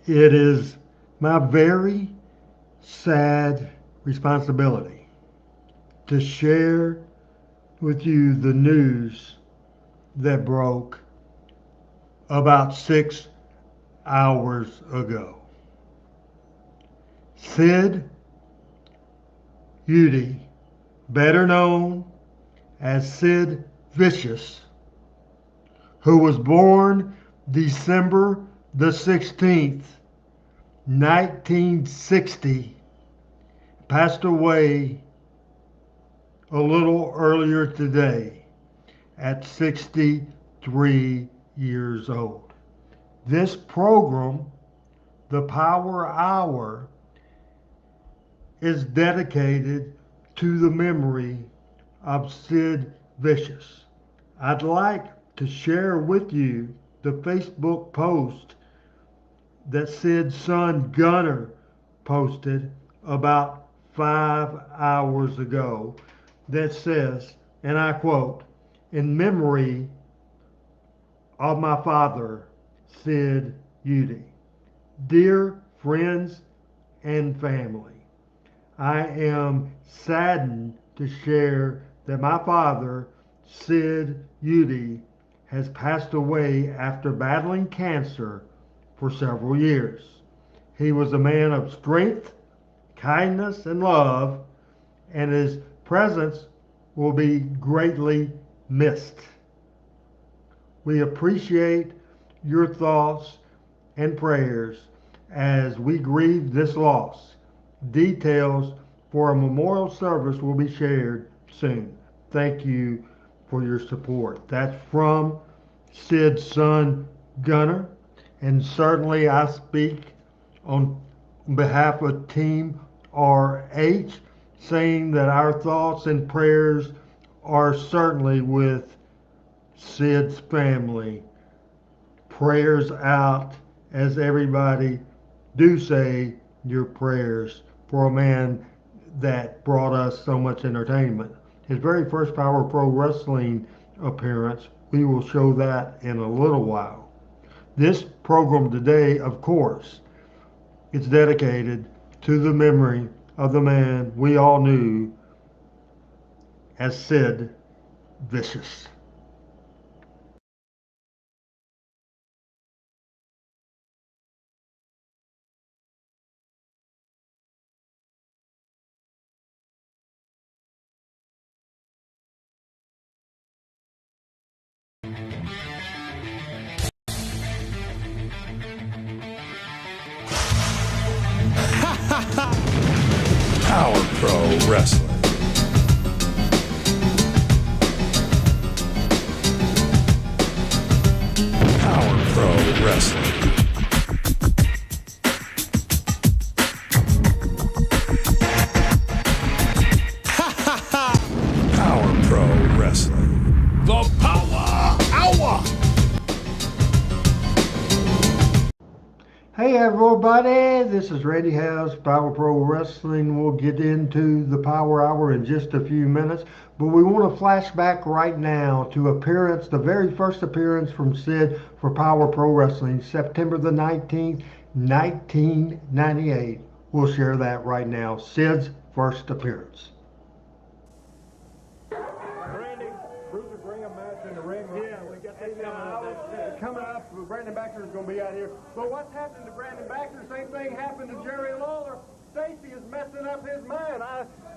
It is my very sad responsibility to share with you the news that broke about 6 hours ago. Sid Udy, better known as Sid Vicious, who was born December the 16th, 1960, passed away a little earlier today at 63 years old. This program, the Power Hour, is dedicated to the memory of Sid Vicious. I'd like to share with you the Facebook post that Sid's son Gunner posted about 5 hours ago that says, and I quote, "In memory of my father, Sid Udy. Dear friends and family, I am saddened to share that my father, Sid Udy, has passed away after battling cancer for several years. He was a man of strength, kindness, and love, and his presence will be greatly missed. We appreciate your thoughts and prayers as we grieve this loss. Details for a memorial service will be shared soon. Thank you for your support." That's from Sid's son, Gunner. And certainly I speak on behalf of Team RH, saying that our thoughts and prayers are certainly with Sid's family. Prayers out as everybody do say your prayers for a man that brought us so much entertainment. His very first Power Pro Wrestling appearance, we will show that in a little while. This program today, of course, is dedicated to the memory of the man we all knew as Sid Vicious. Power Pro Wrestling. Power Pro Wrestling. Power Pro Wrestling. The Power Hour. Hey everybody, this is Randy House, Power Pro Wrestling. We'll get into the Power Hour in just a few minutes, but we want to flash back right now to the very first appearance from Sid for Power Pro Wrestling, September the 19th, 1998. We'll share that right now. Sid's first appearance. Randy, Bruiser bring a match in the ring. Yeah, we got that coming up. Brandon Baxter's going to be out here. But what's happened to Brandon Baxter? Same thing happened to Jerry Lawler. Stacy is messing up his mind.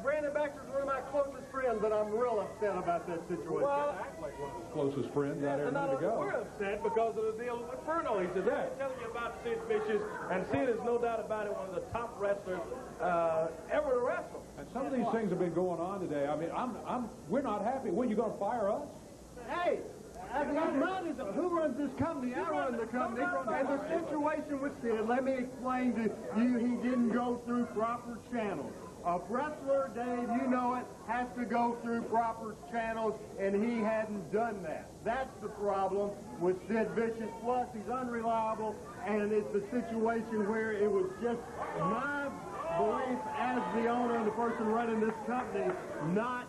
Brandon Baxter's one of my closest friends, and I'm real upset about that situation. Well, act like one of his closest friends out here a minute ago. We're upset because of the deal with Furno. He says, I'm telling you about Sid Vicious, and Sid is no doubt about it one of the top wrestlers ever to wrestle. And some of these things have been going on today. I mean, we're not happy. When, you going to fire us? Hey, who runs this company? I run the company. And the situation with Sid, let me explain to you, he didn't go through proper channels. A wrestler, Dave, you know it, has to go through proper channels, and he hadn't done that. That's the problem with Sid Vicious. Plus, he's unreliable, and it's a situation where it was just my belief as the owner and the person running this company not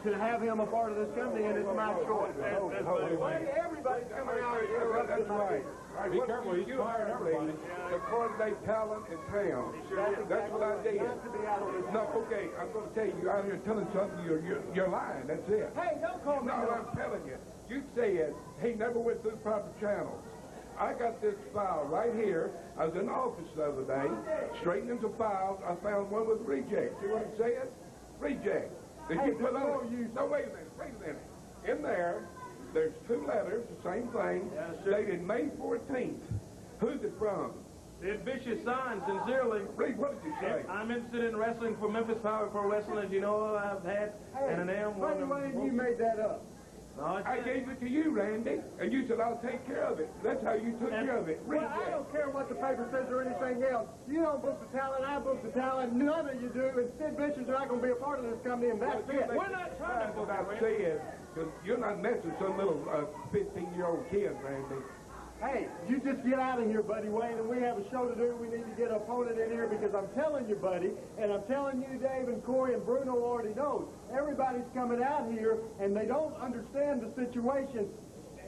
to have him a part of this company, and it's my choice. Everybody's coming out and interrupting. That's right. Be careful, he's firing everybody. To coordinate talent in town. That's what I did. No, okay, I'm going to tell you, you're out here telling something, you're lying, that's it. Hey, don't call me. No, I'm telling you. You said he never went through proper channels. I got this file right here. I was in the office the other day, straightening some files. I found one with reject. See what it says? Reject. Did you put on it? No, wait a minute. In there, there's two letters, the same thing, dated May 14th. Who's it from? Sid Vicious signed, sincerely. Read, what did you say? I'm interested in wrestling for Memphis Power Pro Wrestling. As you know, I've had and am one of them. You made that up. No, I gave it to you, Randy, and you said, I'll take care of it. That's how you took care of it. Read Well, I it. don't care what the paper says or anything else. You don't book the talent, I book the talent, none of you do, and Sid Vicious is not going to be a part of this company, and that's it. We're not trying to That's what book I it, said, because you're not messing with some little 15-year-old kid, Randy. Hey, you just get out of here, Buddy Wayne, and we have a show to do. We need to get an opponent in here because I'm telling you, Buddy, and I'm telling you, Dave and Corey and Bruno already knows. Everybody's coming out here, and they don't understand the situation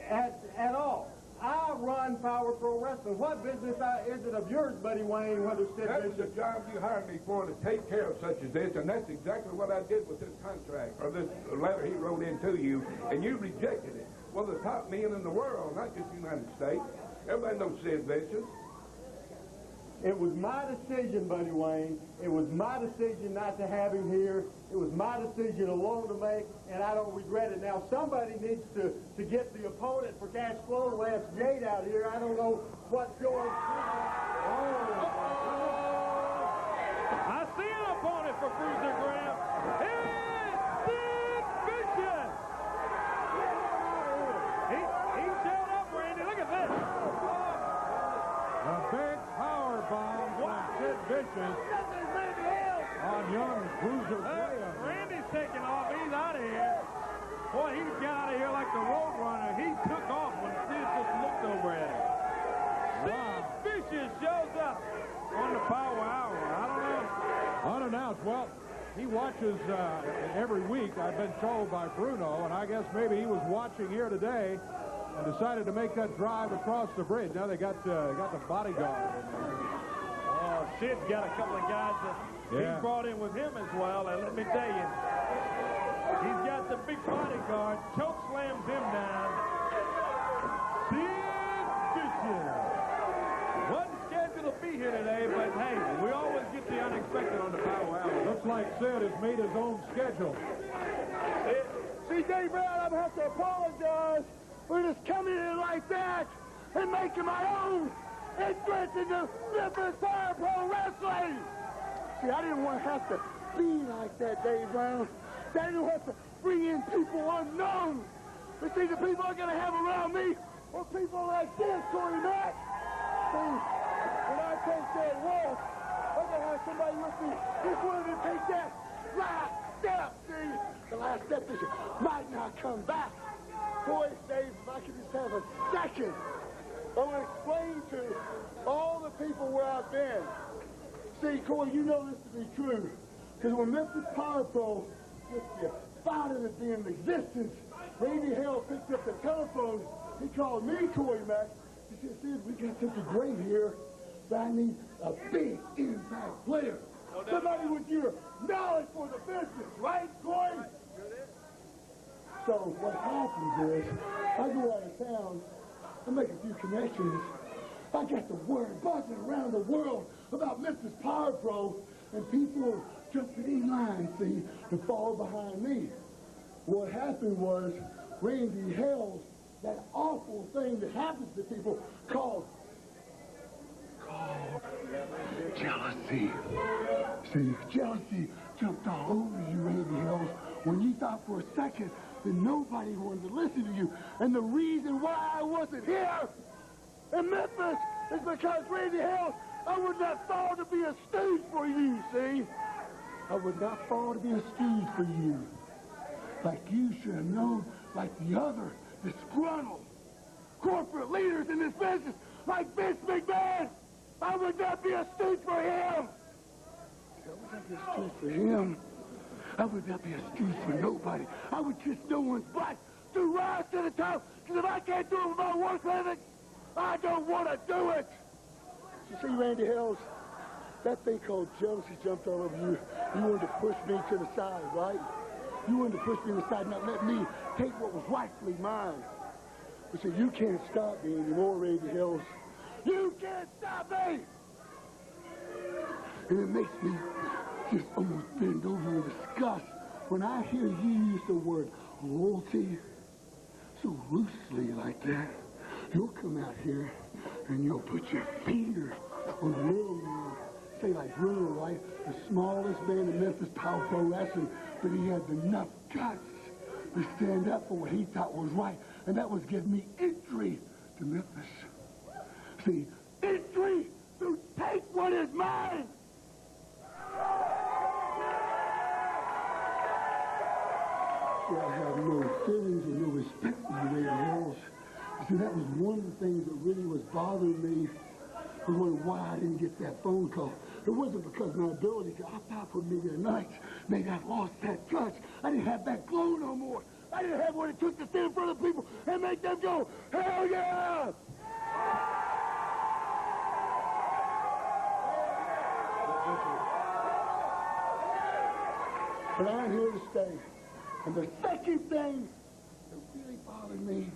at all. I run Power Pro Wrestling. What business is it of yours, Buddy Wayne, whether Sid That was the Vicious... job you hired me for, to take care of such as this, and that's exactly what I did with this contract, or this letter he wrote into you, and you rejected it. One of the top men in the world, not just the United States. Everybody knows Sid Vicious. It was my decision, Buddy Wayne. It was my decision not to have him here. It was my decision alone to make, and I don't regret it. Now, somebody needs to get the opponent for cash flow. Lance Jade out here. I don't know what's going on. I see an opponent for Bruiser Graham. It's Sid Vicious. He showed up, Randy. Look at this. A big power bomb from Sid Vicious on young Bruiser Graham. Randy's taking off. He's out of here. Boy, he got out of here like the Road Runner. He took off when Sid just looked over at him. Sid Vicious shows up on the Power Hour. I don't know. Unannounced. Well, he watches every week, I've been told by Bruno, and I guess maybe he was watching here today and decided to make that drive across the bridge. Now they got the bodyguard in there. Oh, Sid's got a couple of guys that he brought in with him as well, and let me tell you, he's got the big bodyguard, choke slams him down. Sid Vicious wasn't scheduled to be here today, but hey, we always get the unexpected on the Power Hour. Looks like Sid has made his own schedule. See, Dave Brown, I'm going to have to apologize for just coming in like that and making my own entrance into Memphis Power Pro Wrestling. See, I didn't want to have to be like that, Dave Brown. I didn't have to bring in people unknown. But see, the people I'm going to have around me are people like this, Corey Mack. See, when I take that walk, I'm going to have somebody with me who's willing to take that last step, see? The last step is you might not come back. Boy, Dave, if I could just have a second, I want to explain to all the people where I've been. See, Corey, you know this to be true. Because when Memphis Power Pro just founded it in existence, Randy Hale picked up the telephone. He called me, Corey Mack. He said, Sid, we got such a great here, but I need a big impact player. Somebody with your knowledge for the business, right, Corey? So what happens is, I go out of town, I make a few connections. I got the word buzzing around the world about Memphis Power Pro, and people are jumping in line, see, to fall behind me. What happened was, Randy Hale, that awful thing that happens to people called jealousy. See, jealousy jumped all over you, Randy Hale, when you thought for a second that nobody wanted to listen to you. And the reason why I wasn't here in Memphis is because, Randy Hale, I would not fall to be a stooge for you, see? I would not fall to be a stooge for you. Like you should have known, like the other disgruntled corporate leaders in this business, like Vince McMahon. I would not be a stooge for him. I would not be a stooge for him. I would not be excused for nobody. I would kiss no one's butt to rise to the top. Because if I can't do it with my work ethic, I don't want to do it. You see, Randy Hills, that thing called jealousy jumped all over you. You wanted to push me to the side, right? You wanted to push me to the side, not let me take what was rightfully mine. But see, you can't stop me anymore, Randy Hills. You can't stop me! And it makes me just almost bend over in disgust when I hear you use the word loyalty so loosely like that. You'll come out here and you'll put your finger on the real man. Say like Bruno, right? The smallest man in Memphis Power Pro Wrestling, but he had enough guts to stand up for what he thought was right, and that was give me entry to Memphis. See, entry to take what is mine. See, I have no feelings or no respect for you, Lady Hills. See, that was one of the things that really was bothering me. I was wondering why I didn't get that phone call. It wasn't because of my ability. I thought for maybe a night, maybe I'd lost that touch. I didn't have that glow no more. I didn't have what it took to stand in front of people and make them go, hell yeah! But I'm here to stay. And the second thing that really bothered me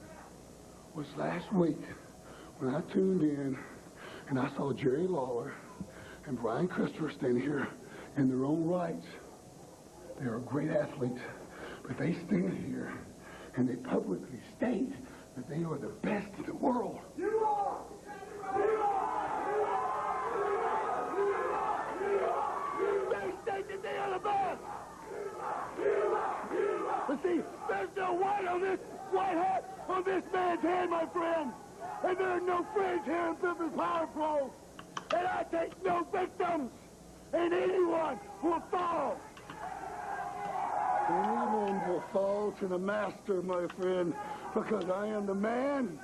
was last week when I tuned in and I saw Jerry Lawler and Brian Christopher standing here in their own rights. They are great athletes, but they stand here and they publicly state that they are the best in the world. You are! You are! They state that they are the best! But see, there's no white on this white hat on this man's hand, my friend. And there are no friends here in Memphis Power Pro. And I take no victims. And anyone will fall. Anyone will fall to the master, my friend, because I am the man.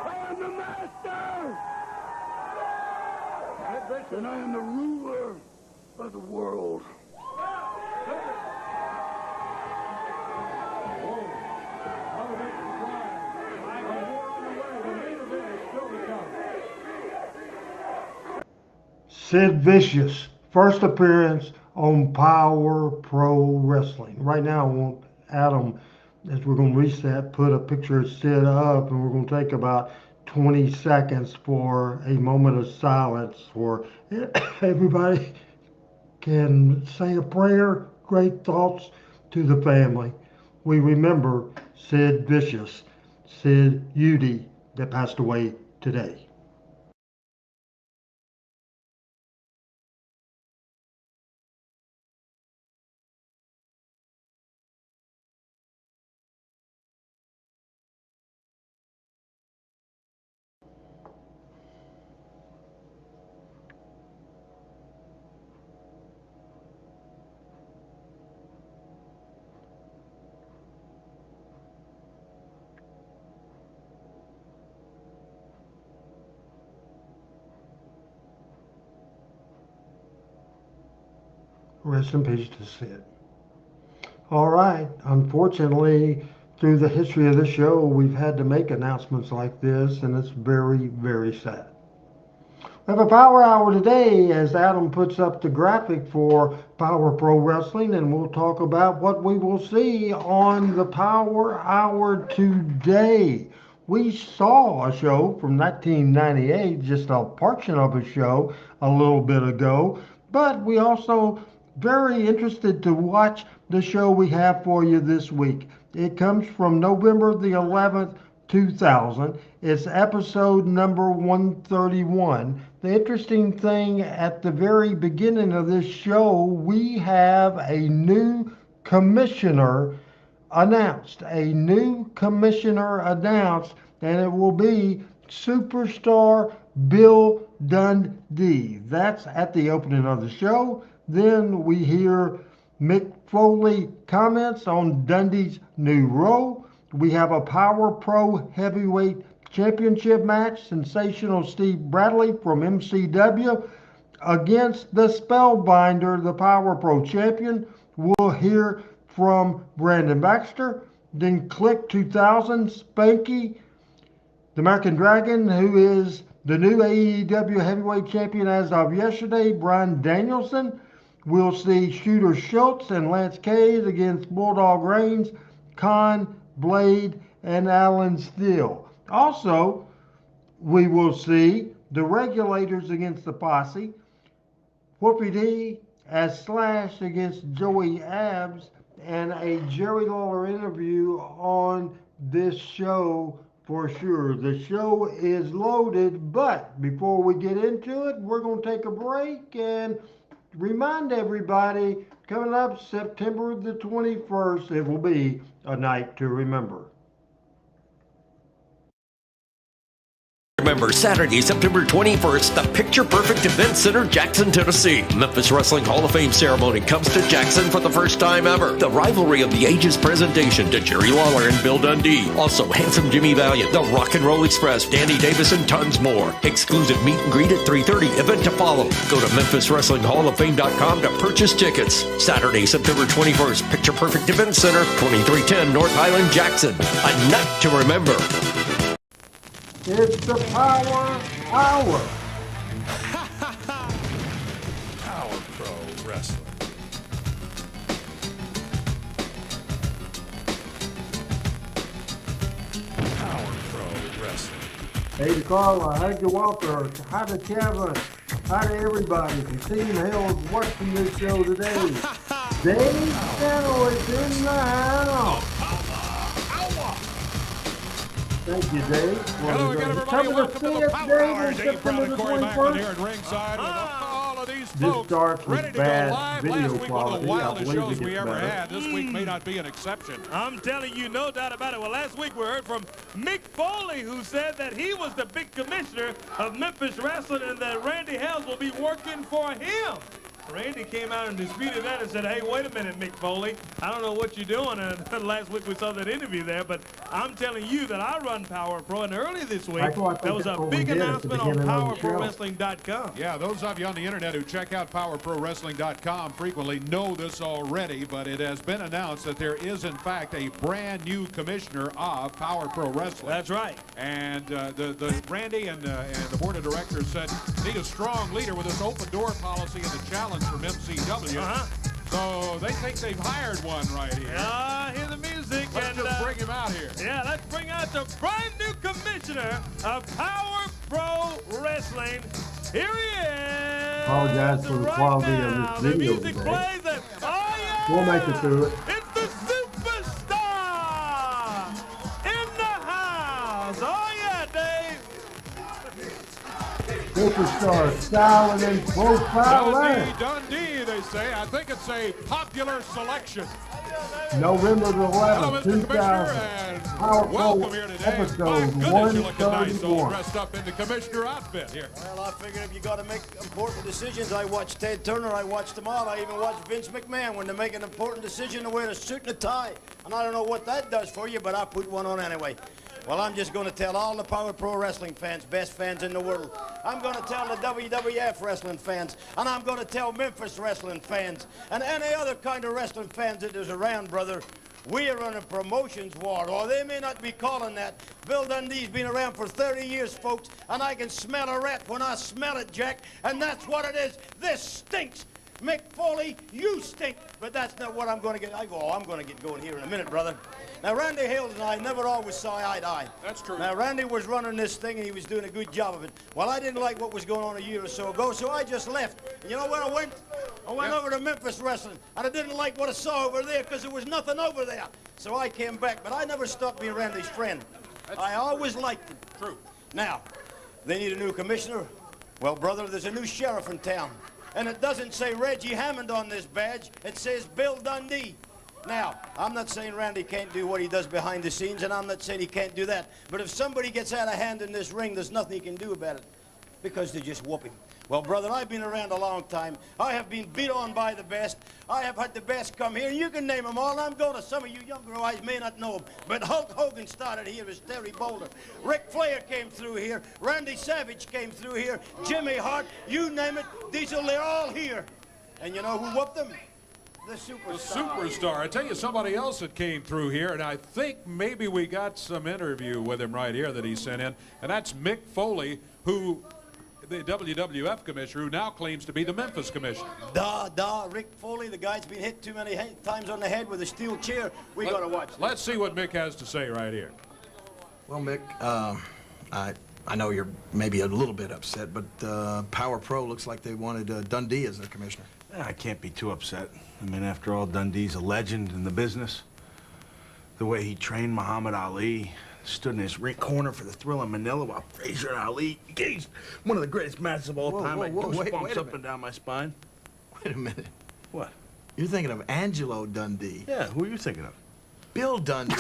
I am the master. And I am the ruler of the world. Sid Vicious, first appearance on Power Pro Wrestling. Right now, I want Adam, as we're going to reset, put a picture of Sid up, and we're going to take about 20 seconds for a moment of silence for everybody can say a prayer, great thoughts to the family. We remember Sid Vicious, Sid Udy, that passed away today. Rest in peace to Sid. All right. Unfortunately, through the history of the show, we've had to make announcements like this, and it's very, very sad. We have a Power Hour today as Adam puts up the graphic for Power Pro Wrestling, and we'll talk about what we will see on the Power Hour today. We saw a show from 1998, just a portion of a show a little bit ago, but we also very interested to watch the show we have for you this week. It comes from November the 11th, 2000. It's episode number 131. The interesting thing at the very beginning of this show, we have a new commissioner announced. A new commissioner announced, and it will be Superstar Bill Dundee. That's at the opening of the show. Then we hear Mic Foley comments on Dundee's new role. We have a Power Pro Heavyweight Championship match. Sensational Steve Bradley from MCW against the Spellbinder, the Power Pro champion. We'll hear from Brandon Baxter. Then Click 2000, Spanky, the American Dragon, who is the new AEW heavyweight champion as of yesterday, Bryan Danielson. We'll see Shooter Schultz and Lance Cade against Bulldog Reigns, Khan, Blade, and Alan Steele. Also, we will see the Regulators against the Posse, Whoopi D as Slash against Joey Abbs, and a Jerry Lawler interview on this show for sure. The show is loaded, but before we get into it, we're going to take a break and remind everybody, coming up September the 21st, it will be a night to remember. Remember, Saturday, September 21st, the Picture Perfect Event Center, Jackson, Tennessee. Memphis Wrestling Hall of Fame ceremony comes to Jackson for the first time ever. The Rivalry of the Ages presentation to Jerry Lawler and Bill Dundee. Also, Handsome Jimmy Valiant, the Rock and Roll Express, Danny Davis, and tons more. Exclusive meet and greet at 3:30. Event to follow. Go to MemphisWrestlingHallOfFame.com to purchase tickets. Saturday, September 21st, Picture Perfect Event Center, 2310 North Highland, Jackson. A night to remember. It's the Power Hour. Power Pro Wrestling. Power Pro Wrestling. Hey to Carla, hi to Walter, hi to Kevin, hi to everybody. If you see Hill's watching this show today, Dave Channel is in the house. Thank you, Dave. Hello again, everybody. Welcome to the Power Hour. Dave Brown and Corey Macklin here at ringside with all of these folks ready to go live. Last week, one of the wildest shows we ever had. This week may not be an exception. I'm telling you, no doubt about it. Well, last week we heard from Mic Foley, who said that he was the big commissioner of Memphis Wrestling and that Randy Hales will be working for him. Randy came out and disputed that and said, hey, wait a minute, Mic Foley. I don't know what you're doing. And last week we saw that interview there, but I'm telling you that I run Power Pro, and early this week, there was a big announcement on PowerProWrestling.com. Yeah, those of you on the internet who check out PowerProWrestling.com frequently know this already, but it has been announced that there is, in fact, a brand new commissioner of Power Pro Wrestling. That's right. And the Randy and the board of directors said, need a strong leader with this open door policy and the challenge from MCW. So they think they've hired one right here. Hear the music. Let's just bring him out here. Yeah, let's bring out the brand new commissioner of Power Pro Wrestling. Here he is. Apologize for the quality of this video. The music today. plays and, oh yeah! We'll make it through it. It's the superstar in the house. Oh yeah, Dave. Superstar, style, and profile. Dundee, they say. I think it's a popular selection. November the Hello, 11th, Mr. 2000. Commissioner, and Power Pro welcome here today. episode My goodness, you're looking nice, all 131. dressed up in the commissioner outfit here. Well, I figured if you got to make important decisions, I watched Ted Turner, I watched them all. I even watched Vince McMahon when they make an important decision to wear a suit and a tie. And I don't know what that does for you, but I put one on anyway. Well, I'm just going to tell all the Power Pro Wrestling fans, best fans in the world. I'm going to tell the WWF wrestling fans, and I'm going to tell Memphis wrestling fans, and any other kind of wrestling fans that is around, brother. We are on a promotions war, or they may not be calling that. Bill Dundee's been around for 30 years, folks, and I can smell a rat when I smell it, Jack, and that's what it is. This stinks. Mic Foley, you stink. But that's not what I'm going to get. I'm going to get going here in a minute, brother. Now, Randy Hales and I never always saw eye to eye. That's true. Now, Randy was running this thing, and he was doing a good job of it. Well, I didn't like what was going on a year or so ago, so I just left. And you know where I went? I went over to Memphis Wrestling, and I didn't like what I saw over there because there was nothing over there. So I came back, but I never stopped being Randy's friend. I always liked him. True. Now, they need a new commissioner. Well, brother, there's a new sheriff in town. And it doesn't say Reggie Hammond on this badge. It says Bill Dundee. Now, I'm not saying Randy can't do what he does behind the scenes, and I'm not saying he can't do that. But if somebody gets out of hand in this ring, there's nothing he can do about it. because they just whoop him. Well, brother, I've been around a long time. I have been beat on by the best. I have had the best come here. You can name them all. I'm going to some of you younger guys may not know them. But Hulk Hogan started here as Terry Boulder. Ric Flair came through here. Randy Savage came through here. Jimmy Hart, you name it. Diesel, they're all here. And you know who whooped them? The superstar. The superstar. I tell you, somebody else that came through here, and I think maybe we got some interview with him right here that he sent in, and that's Mic Foley, who, the WWF commissioner, who now claims to be the Memphis commissioner. Ric Foley, the guy's been hit too many times on the head with a steel chair. We got to watch this. Let's see what Mick has to say right here. Well, Mick, I know you're maybe a little bit upset, but Power Pro looks like they wanted Dundee as their commissioner. I can't be too upset. I mean, after all, Dundee's a legend in the business. The way he trained Muhammad Ali, stood in his ring corner for the Thrill in Manila while Frazier and Ali engaged one of the greatest matches of all time. Wait Goosebumps a up and down my spine. Wait a minute. What? You're thinking of Angelo Dundee. Yeah, who are you thinking of? Bill Dundee.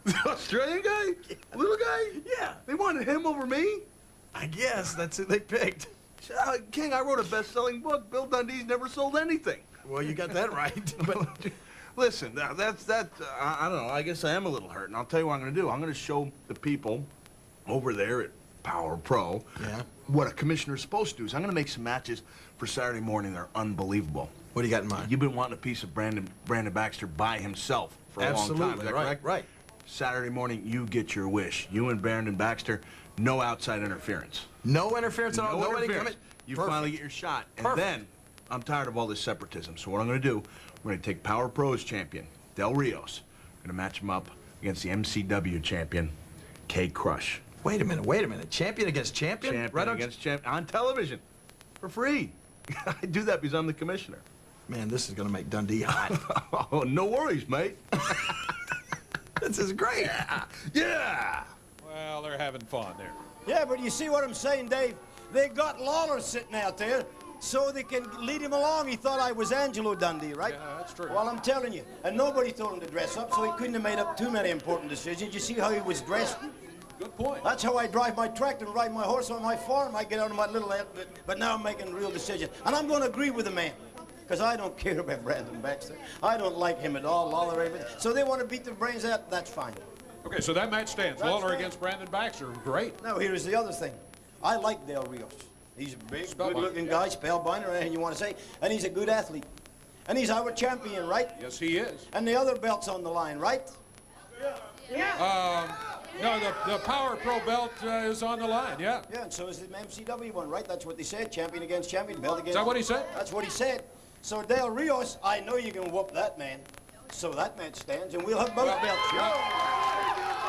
The Australian guy? Little guy? Yeah. They wanted him over me? I guess that's who they picked. King, I wrote a best-selling book. Bill Dundee's never sold anything. Well, you got that right. But listen, I don't know. I guess I am a little hurt, and I'll tell you what I'm going to do. I'm going to show the people over there at Power Pro what a commissioner's supposed to do. So I'm going to make some matches for Saturday morning that are unbelievable. What do you got in mind? You've been wanting a piece of Brandon Baxter by himself for a long time. Is that correct? Right. Saturday morning, you get your wish. You and Brandon Baxter, no outside interference. No interference at all? No Nobody interference. coming? You Perfect. finally get your shot. And Perfect. then, I'm tired of all this separatism. So what I'm going to do, we're going to take Power Pro's champion, Del Rios. We're going to match him up against the MCW champion, K Crush. Wait a minute. Champion against champion? Champion against champion on television for free. I do that because I'm the commissioner. Man, this is going to make Dundee hot. Oh, no worries, mate. This is great. Yeah. Well, they're having fun there. Yeah, but you see what I'm saying, Dave? They got Lawler sitting out there so they can lead him along. He thought I was Angelo Dundee, right? Yeah, that's true. Well, I'm telling you. And nobody told him to dress up, so he couldn't have made up too many important decisions. You see how he was dressed? Good point. That's how I drive my tractor and ride my horse on my farm. I get out of my little head, but now I'm making real decisions. And I'm going to agree with the man, because I don't care about Brandon Baxter. I don't like him at all, Lawler, everything. So they want to beat their brains out, that's fine. Okay, so that match stands. Lawler against Brandon Baxter. Great. Now, here's the other thing. I like Del Rios. He's a big, good-looking guy, Spellbinder, anything you want to say, and he's a good athlete. And he's our champion, right? Yes, he is. And the other belt's on the line, right? No, the Power Pro belt is on the line, yeah. Yeah, and so is the MCW one, right? That's what they said, champion against champion, belt against... Is that what he said? That's what he said. So Del Rios, I know you can whoop that man. So that match stands, and we'll have both belts.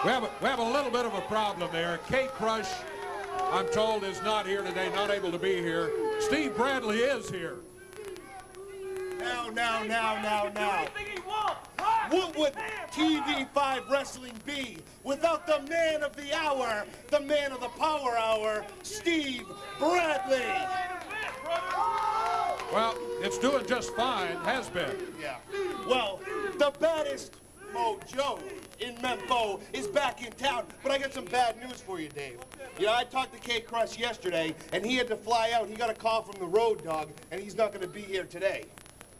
We have a little bit of a problem there. K Crush, I'm told, is not here today, not able to be here. Steve Bradley is here. Now. What would TV5 Wrestling be without the man of the hour, the man of the power hour, Steve Bradley? Well, it's doing just fine, has been. Yeah. Well, the baddest mojo in Memphis is back in town, but I got some bad news for you, Dave. You know, I talked to K Crush yesterday, and he had to fly out. He got a call from the Road Dogg, and he's not going to be here today.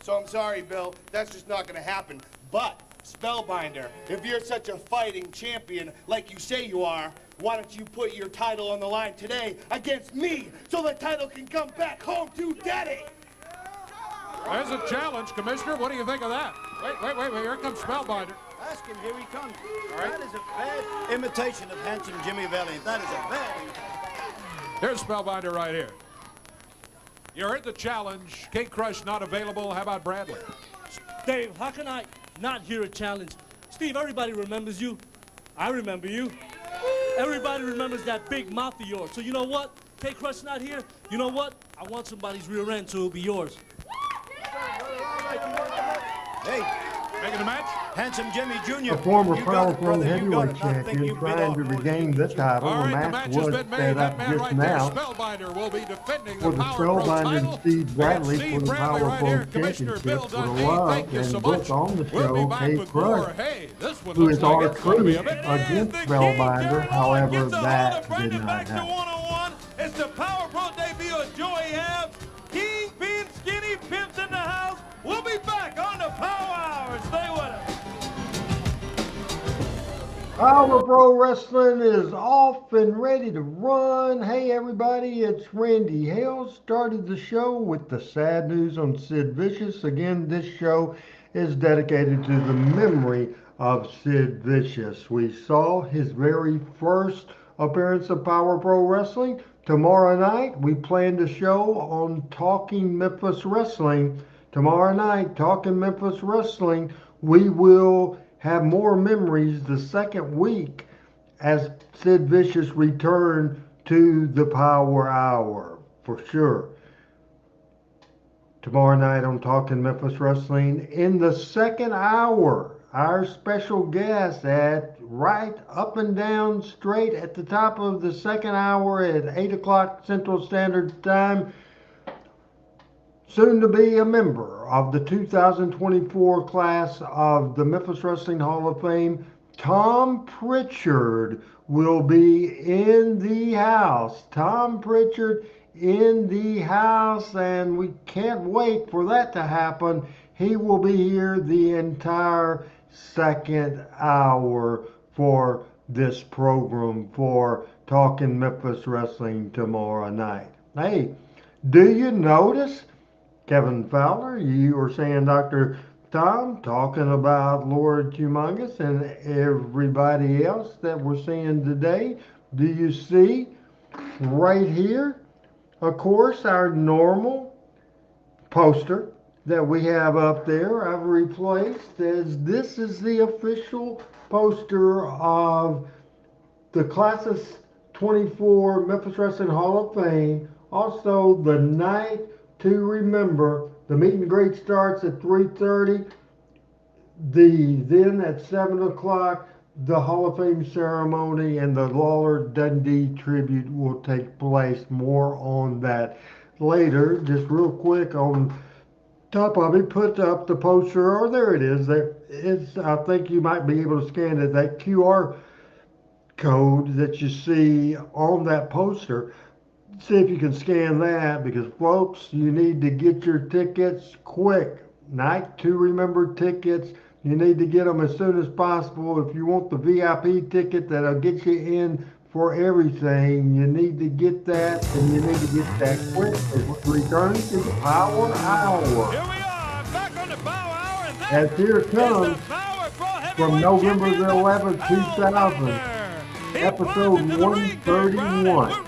So I'm sorry, Bill. That's just not going to happen. But, Spellbinder, if you're such a fighting champion like you say you are, why don't you put your title on the line today against me so the title can come back home to Daddy? There's a challenge, Commissioner. What do you think of that? Wait. Here comes Spellbinder. Ask him, here he comes. All right. That is a bad imitation of handsome Jimmy Valiant. That is a bad imitation. Here's Spellbinder right here. You heard the challenge. K Crush not available. How about Bradley? Dave, how can I not hear a challenge? Steve, everybody remembers you. I remember you. Everybody remembers that big mouth of yours. So you know what? K Crush not here. You know what? I want somebody's rear end, so it'll be yours. Hey. Making the match? Handsome Jimmy Jr. A former You got Power it, Pro brother, you got heavyweight it. I think champion you've been trying off to more regain than the title. All The right, the match match has was been made. set That up man just right there, now Spellbinder, will be defending for the the Power Pro Spellbinder title. Steve Bradley for Steve the Bradley Power right Pro here, Commissioner Championship Bill for the Dundee. love Thank you and so book much. on the We'll be show, back Kate with more. Crush, Hey, this one who looks is like our it's going to be truth a big against the King, Spellbinder. Jerry Lawler However, gets a hold that of Brandon did not Baxter happen. one-on-one. It's the Power Pro debut of Joey Abbs. King, Bean, Skinny, Pimps in the house. We'll be back on the Power Hour. Stay with us. Power Pro Wrestling is off and ready to run. Hey everybody, it's Randy Hale. Started the show with the sad news on Sid Vicious. Again, this show is dedicated to the memory of Sid Vicious. We saw his very first appearance of Power Pro Wrestling. Tomorrow night, we planned a show on Talking Memphis Wrestling. Tomorrow night, Talking Memphis Wrestling, we will have more memories the second week as Sid Vicious returned to the Power Hour, for sure. Tomorrow night on Talking Memphis Wrestling, in the second hour, our special guest at right up and down straight at the top of the second hour at 8 o'clock Central Standard Time, soon to be a member of the 2024 class of the Memphis Wrestling Hall of Fame, Tom Pritchard will be in the house. Tom Pritchard in the house, and we can't wait for that to happen. He will be here the entire second hour for this program for Talking Memphis Wrestling tomorrow night. Hey, do you notice, Kevin Fowler, you were saying Dr. Tom, talking about Lord Humongous and everybody else that we're seeing today. Do you see right here, of course, our normal poster that we have up there I've replaced as this is the official poster of the Class of 24 Memphis Wrestling Hall of Fame. Also, the night to remember. The meet and greet starts at 3:30. Then at 7 o'clock, the Hall of Fame ceremony and the Lawler Dundee tribute will take place. More on that later. Just real quick, on top of it, put up the poster, or there it is. There it's, I think you might be able to scan it. That QR code that you see on that poster. See if you can scan that, because folks, you need to get your tickets quick. Night to remember tickets. You need to get them as soon as possible. If you want the VIP ticket that'll get you in for everything, you need to get that, and you need to get that quick. It's returning to the Power Hour. Here we are, back on the Power Hour, and As here comes from November the 11th, 2000, episode 131.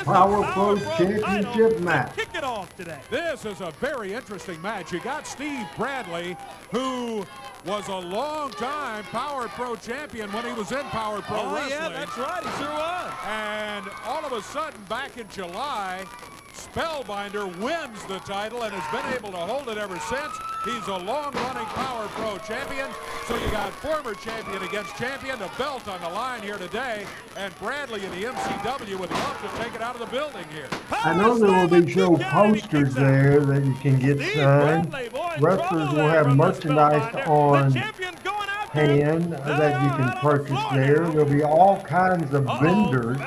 Power Pro Championship match. Kick it off today. This is a very interesting match. You got Steve Bradley, who was a long-time Power Pro champion when he was in Power Pro Wrestling. Yeah, that's right. He sure was. And all of a sudden, back in July, Spellbinder wins the title and has been able to hold it ever since. He's a long-running Power Pro champion. So you got former champion against champion, the belt on the line here today. And Bradley and the MCW would love to take it out of the buildking here. I know there will be show posters there that you can get signed. Wrestlers will have merchandise on hand that you can purchase there. There'll be all kinds of vendors.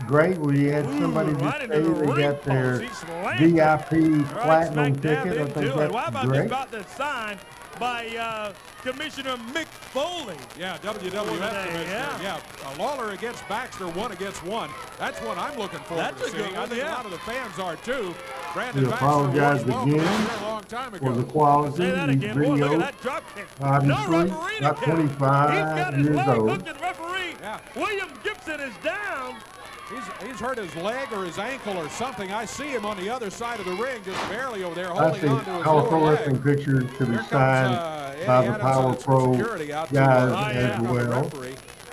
Great, we had somebody just say they got their VIP platinum ticket. I think that's great. About the sign by Commissioner Mic Foley. Yeah, WWF Commissioner. Yeah, Lawler against Baxter, 1 against 1. That's what I'm looking forward to seeing. I think a lot of the fans are too. Brandon We apologize again for the quality. These videos, obviously, not 25 years old. Yeah. William Gibson is down. He's hurt his leg or his ankle or something. I see him on the other side of the ring, just barely over there, I holding on to his Power Pro lower Wrestling leg. pictures to be signed by the Power Pro guys as well.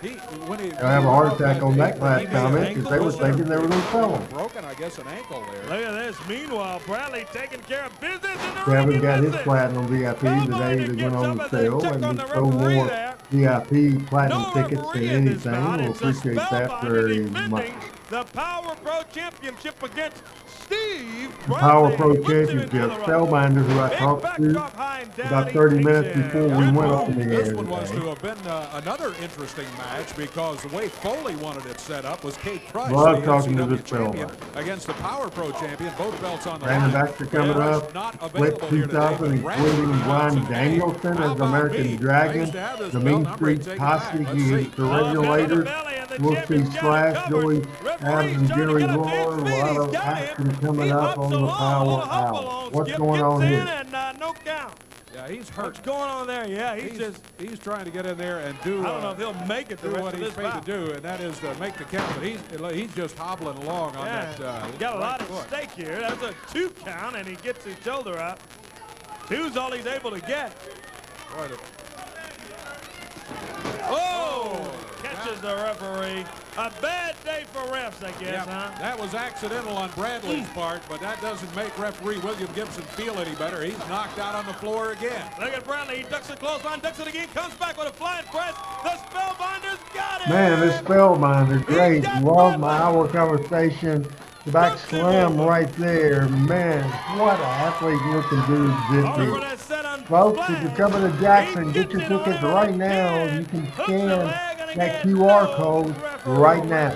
When he They'll have a heart attack on that last made comment an because they were ankle thinking they were going to sell him. broken, I guess, an ankle there. Look at this. Meanwhile, Bradley taking care of business in the Kevin ring. got his platinum VIP today that went on sale, and we sold more VIP platinum tickets than anything. We'll appreciate that very much. The Power Pro Championship against Steve Power Pro Championship, Spellbinder, who I talked to about 30 minutes before we went on the air This one was to today. have been another interesting match because the way Foley wanted it set up was Kate Price, Love the talking to NCW the champion, Spellbinder. against the Power Pro champion, both belts on the Brandon line. Baxter coming Brandon's up, not Split available here today, 2000, but including Randy Brian Johnson, Danielson how as about American me? Dragon, Nice to have this the belt, Mean and I'm ready to Street take it back. Posse Let's see. against the Regulators. We'll see Slash, Joey, Abbs, and Jerry Lawler. A lot of action coming up on the Power Hour. What's going on here? No count. Yeah, he's hurt. What's going on there? Yeah, he's trying to get in there and do. I don't know if he'll make it the do rest what of he's this paid bout. to do, and that is to make the count. But he's just hobbling along on that. Got a right lot at foot. stake here. That's a 2 count, and he gets his shoulder up. 2's all he's able to get. Boy, Oh! Catches the referee. A bad day for refs, I guess, Yep, huh? that was accidental on Bradley's part, but that doesn't make referee William Gibson feel any better. He's knocked out on the floor again. Look at Bradley. He ducks the clothesline, ducks it again, comes back with a flying press. The Spellbinder's got it! Man, this Spellbinder, great. Love my hour conversation. The back slam right there. Man, what an athlete looking dude Over this is. that set on Folks, if you're coming to Jackson, get your tickets right now. You can scan that QR code right now.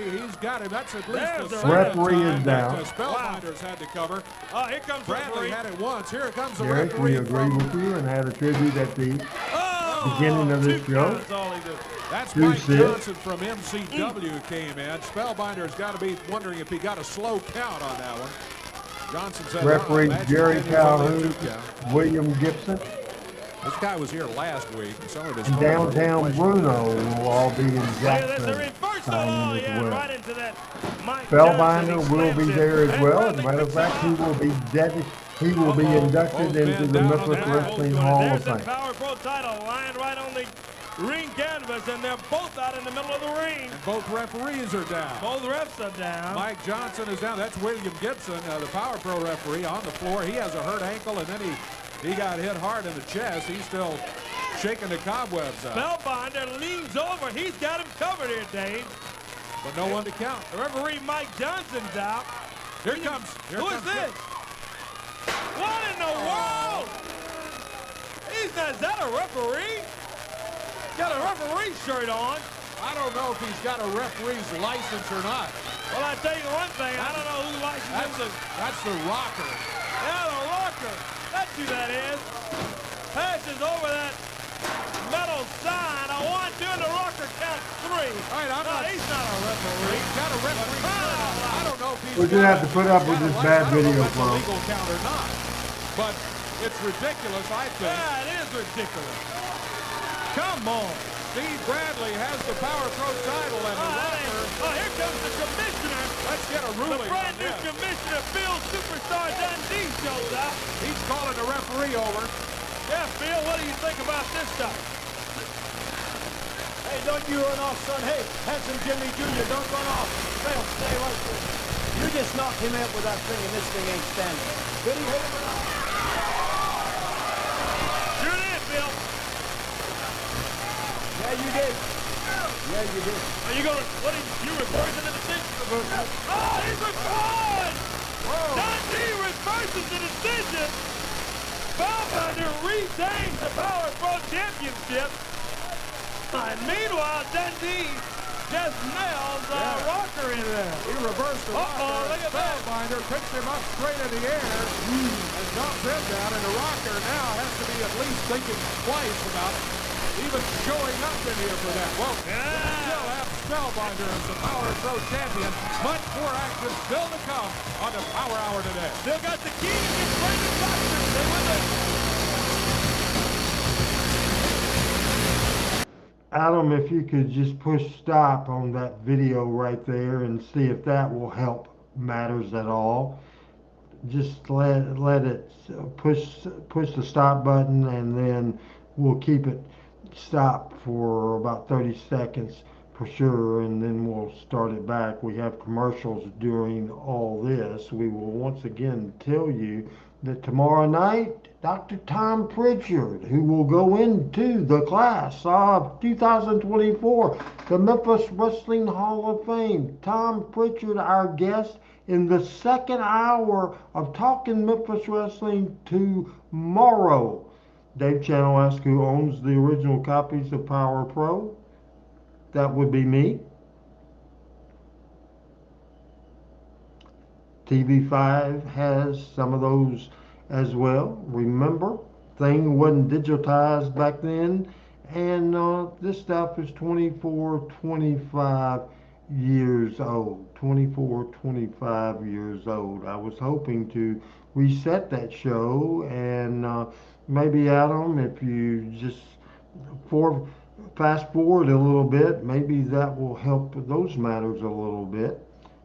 He's got him. That's at least the There's second referee time is that down. Spellbinders had to cover. Oh, here comes Bradley referee. had it once. Here comes the Derek, referee. we agree with you and had a tribute at the Oh, beginning of this 2 show. counts, all he did. That's Two Mike six. Johnson from MCW came in. Spellbinder's got to be wondering if he got a slow count on that one. Johnson said, Referee "No, Jerry Magic Man was only Calhoun, 2 count." William Gibson, This guy was here last week. And some of his and photos were downtown questionable. Bruno will all be in Look at this, Jackson the reversal. signing Oh, as yeah, well. right into that. Mike Spellbinder Johnson, will he be slams there it. as And well. As a Bradley matter of picks him fact, he up. will be inducted Both into men the down on Memphis the ground. Wrestling Hall There's of the Fame. Power Pro title lying right on the ring canvas, and they're both out in the middle of the ring. And both referees are down. Both refs are down. Mike Johnson is down. That's William Gibson, the Power Pro referee, on the floor. He has a hurt ankle, and then he got hit hard in the chest. He's still shaking the cobwebs out. Spellbinder leans over. He's got him covered here, Dave. But no one to count. The referee Mike Johnson's out. Here comes. Who is this? What in the world? Is that a referee? Got a referee shirt on. I don't know if he's got a referee's license or not. Well, I tell you one thing. I don't know who licenses him. That's the rocker. Yeah, the rocker. That's who that is. Passes over that metal sign. A 1, 2, and the rocker counts 3. All right, He's not a referee. He's got a referee. I don't know if he's We're going to have to put up with this bad video, folks. folks. Legal count or not. But it's ridiculous, I think. Yeah, it is ridiculous. Come on. Steve Bradley has the Power Pro title and the rocker. Oh, here comes the commissioner. Let's get a ruling. The brand new on this. commissioner, Bill Superstar Dundee, shows up. He's calling the referee over. Yeah, Bill, what do you think about this stuff? Hey, don't you run off, son. Hey, Handsome Jimmy Jr., don't run off. Bill, stay right there. You just knocked him out with that thing, and this thing ain't standing. Did he hit him or not? Sure did, Bill. Yeah, you did. Yeah, you did. Are you gonna, what are you reversing the decision? Oh, he's reversed! Dundee reverses the decision. Spellbinder retains the Power Pro Championship. And meanwhile, Dundee just nails rocker in there. He reversed the rocker. Look at that. Spellbinder picks him up straight in the air and dumps him down. And the rocker now has to be at least thinking twice about even showing up in here for that. Well, we still have Spellbinder as the Power Pro champion. Much more action still to come on the Power Hour today. Still got the key to get Brandon Baxter. They win the Adam, if you could just push stop on that video right there and see if that will help matters at all. Just let it push the stop button, and then we'll keep it stop for about 30 seconds for sure, and then we'll start it back. We have commercials during all this. We will once again tell you that tomorrow night, Dr. Tom Pritchard, who will go into the class of 2024, the Memphis Wrestling Hall of Fame. Tom Pritchard, our guest in the second hour of Talking Memphis Wrestling tomorrow. Dave Channel asks who owns the original copies of Power Pro. That would be me. TV5 has some of those as well. Remember, thing wasn't digitized back then, and this stuff is 24, 25 years old. 24, 25 years old. I was hoping to reset that show, and maybe, Adam, if you just fast forward a little bit, maybe that will help those matters a little bit.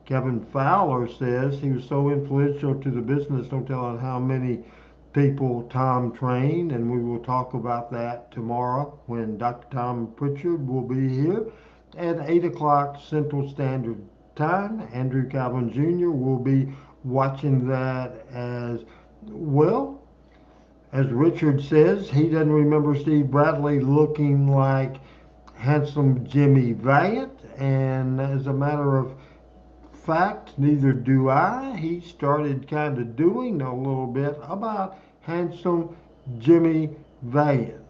Kevin Fowler says he was so influential to the business, no telling how many people Tom trained, and we will talk about that tomorrow when Dr. Tom Pritchard will be here at 8 o'clock Central Standard Time. Andrew Calvin Jr. will be watching that as well. As Richard says, he doesn't remember Steve Bradley looking like handsome Jimmy Valiant, and as a matter of fact, neither do I. He started kind of doing a little bit about handsome Jimmy Valiant.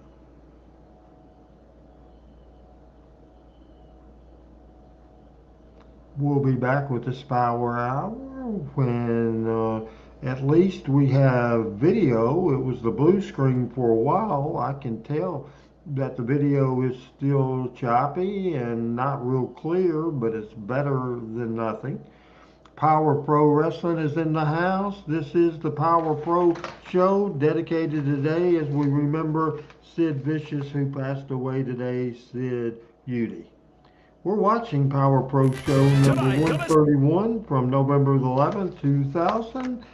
We'll be back with the Power Hour when at least we have video. It was the blue screen for a while. I can tell that the video is still choppy and not real clear, but it's better than nothing. Power Pro Wrestling is in the house. This is the Power Pro Show, dedicated today as we remember Sid Vicious, who passed away today, Sid Udy. We're watching Power Pro Show number 131 from November 11th, 2000.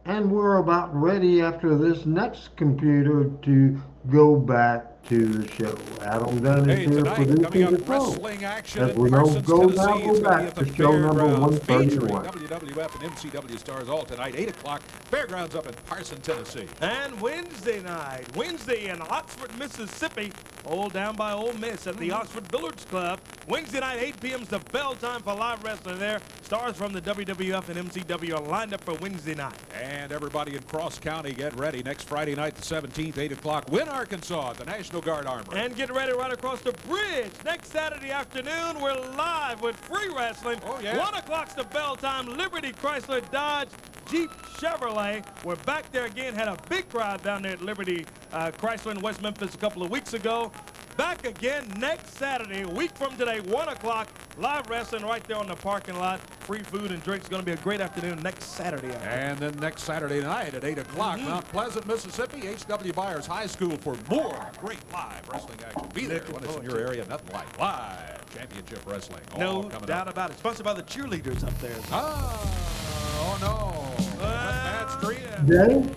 And we're about ready after this next computer to go back to the show. Adam Dunn is here producing the show. As we know, go back to show number 131. WWF and MCW stars all tonight, 8 o'clock, Fairgrounds up in Parson, Tennessee. And Wednesday in Oxford, Mississippi, down by Ole Miss at the Oxford Billiards Club. Wednesday night, 8 p.m. is the bell time for live wrestling there. Stars from the WWF and MCW are lined up for Wednesday night. And everybody in Cross County, get ready. Next Friday night, the 17th, 8 o'clock, Wynn, Arkansas, at the National Guard Armory. And get ready right across the bridge. Next Saturday afternoon, we're live with free wrestling. Oh, yeah. 1 o'clock's the bell time. Liberty, Chrysler, Dodge, Jeep, Chevrolet. We're back there again. Had a big crowd down there at Liberty Chrysler in West Memphis a couple of weeks ago. Back again next Saturday, a week from today, 1 o'clock. Live wrestling right there on the parking lot. Free food and drinks. Going to be a great afternoon next Saturday. And then next Saturday night at 8 o'clock, Mount Pleasant, Mississippi, H.W. Byers High School for more great live wrestling action. Be there when it's in your area. Nothing like live championship wrestling. No doubt about it. Sponsored by the cheerleaders up there. Oh no. That's Dave?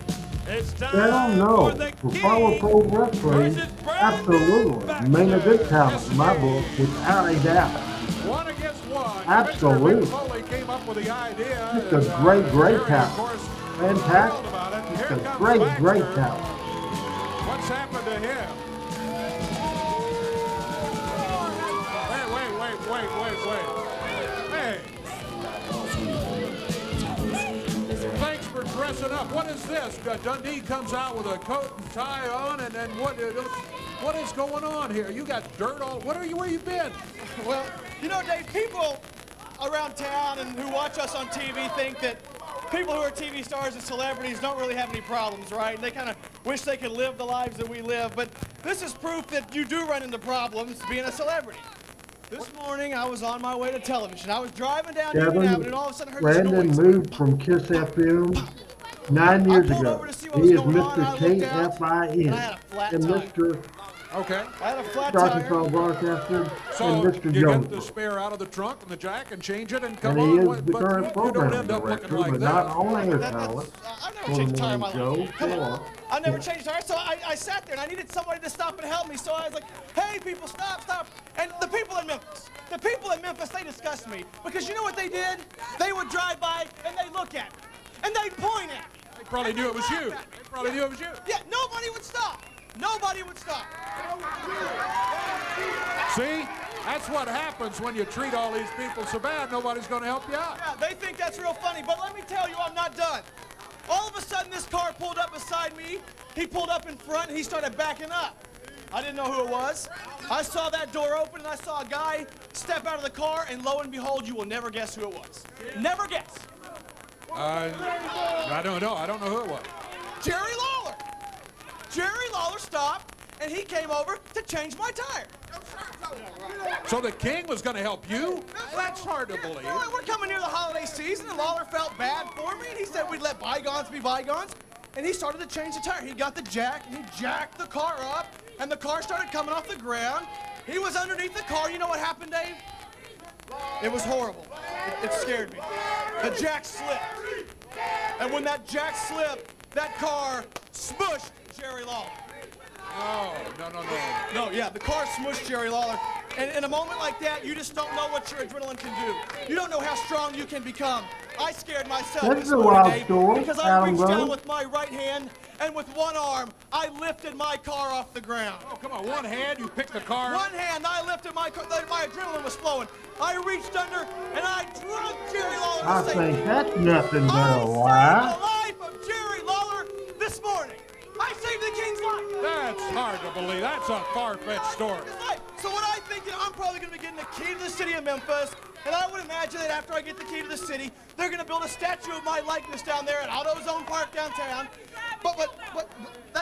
It's time for the for Power Pro Wrestling, absolutely. Main event talent in my book, without a doubt. 1 against 1. Absolutely. Mic Foley came up with the idea. Just a great talent. Fantastic. Just a great talent. What's happened to him? Wait. Hey. Thanks for dressing up. What is this? Dundee comes out with a coat and tie on, and then what is going on here? You got dirt all. Where you been? Well, you know, Dave, people around town and who watch us on TV think that people who are TV stars and celebrities don't really have any problems, right? They kind of wish they could live the lives that we live. But this is proof that you do run into problems being a celebrity. This morning, I was on my way to television. I was driving down Union Avenue, and all of a sudden I heard this Brandon noise. moved from KISS FM 9 years ago. He is Mr. KFIN and Mr. Okay. I had a flat Dr. tire. Broadcaster So and Mr. you Jones. get the spare out of the trunk and the jack and change it and come And he on. is the But current you program don't end up looking director, like but that. not on air talent. I've never changed a tire in my life. Come on. Joe I've never changed a tire, so I sat there and I needed somebody to stop and help me. So I was like, hey, people, stop, stop. And the people in Memphis, they disgust me. Because you know what they did? They would drive by and they'd look at me. And they'd point at me. They probably knew it was you. They probably knew it was you. Yeah, nobody would stop. Nobody would stop. See? That's what happens when you treat all these people so bad, nobody's going to help you out. Yeah, they think that's real funny, but let me tell you, I'm not done. All of a sudden, this car pulled up beside me. He pulled up in front, and he started backing up. I didn't know who it was. I saw that door open, and I saw a guy step out of the car, and lo and behold, you will never guess who it was. Never guess. I don't know. I don't know who it was. Jerry Lawler. Jerry Lawler stopped, and he came over to change my tire. So the king was going to help you? That's hard to believe. Well, we're coming near the holiday season, and Lawler felt bad for me, and he said we'd let bygones be bygones. And he started to change the tire. He got the jack, and he jacked the car up, and the car started coming off the ground. He was underneath the car. You know what happened, Dave? It was horrible. It scared me. The jack slipped. And when that jack slipped, that car smushed Jerry Lawler. Oh, no. No, yeah, the car smushed Jerry Lawler. And in a moment like that, you just don't know what your adrenaline can do. You don't know how strong you can become. I scared myself That's this a morning, wild Dave, story, because I Adam reached down Rose. with my right hand, and with one arm, I lifted my car off the ground. Oh, come on, one hand, you picked the car. One hand, I lifted my car, my adrenaline was flowing. I reached under, and I drug Jerry Lawler to I safety. think that's nothing but a I saved lie. the life of Jerry Lawler this morning. I saved the king's life. That's hard to believe. That's a far-fetched story. So what I think, I'm probably going to be getting the key to the city of Memphis, and I would imagine that after I get the key to the city, they're going to build a statue of my likeness down there at AutoZone Park downtown. But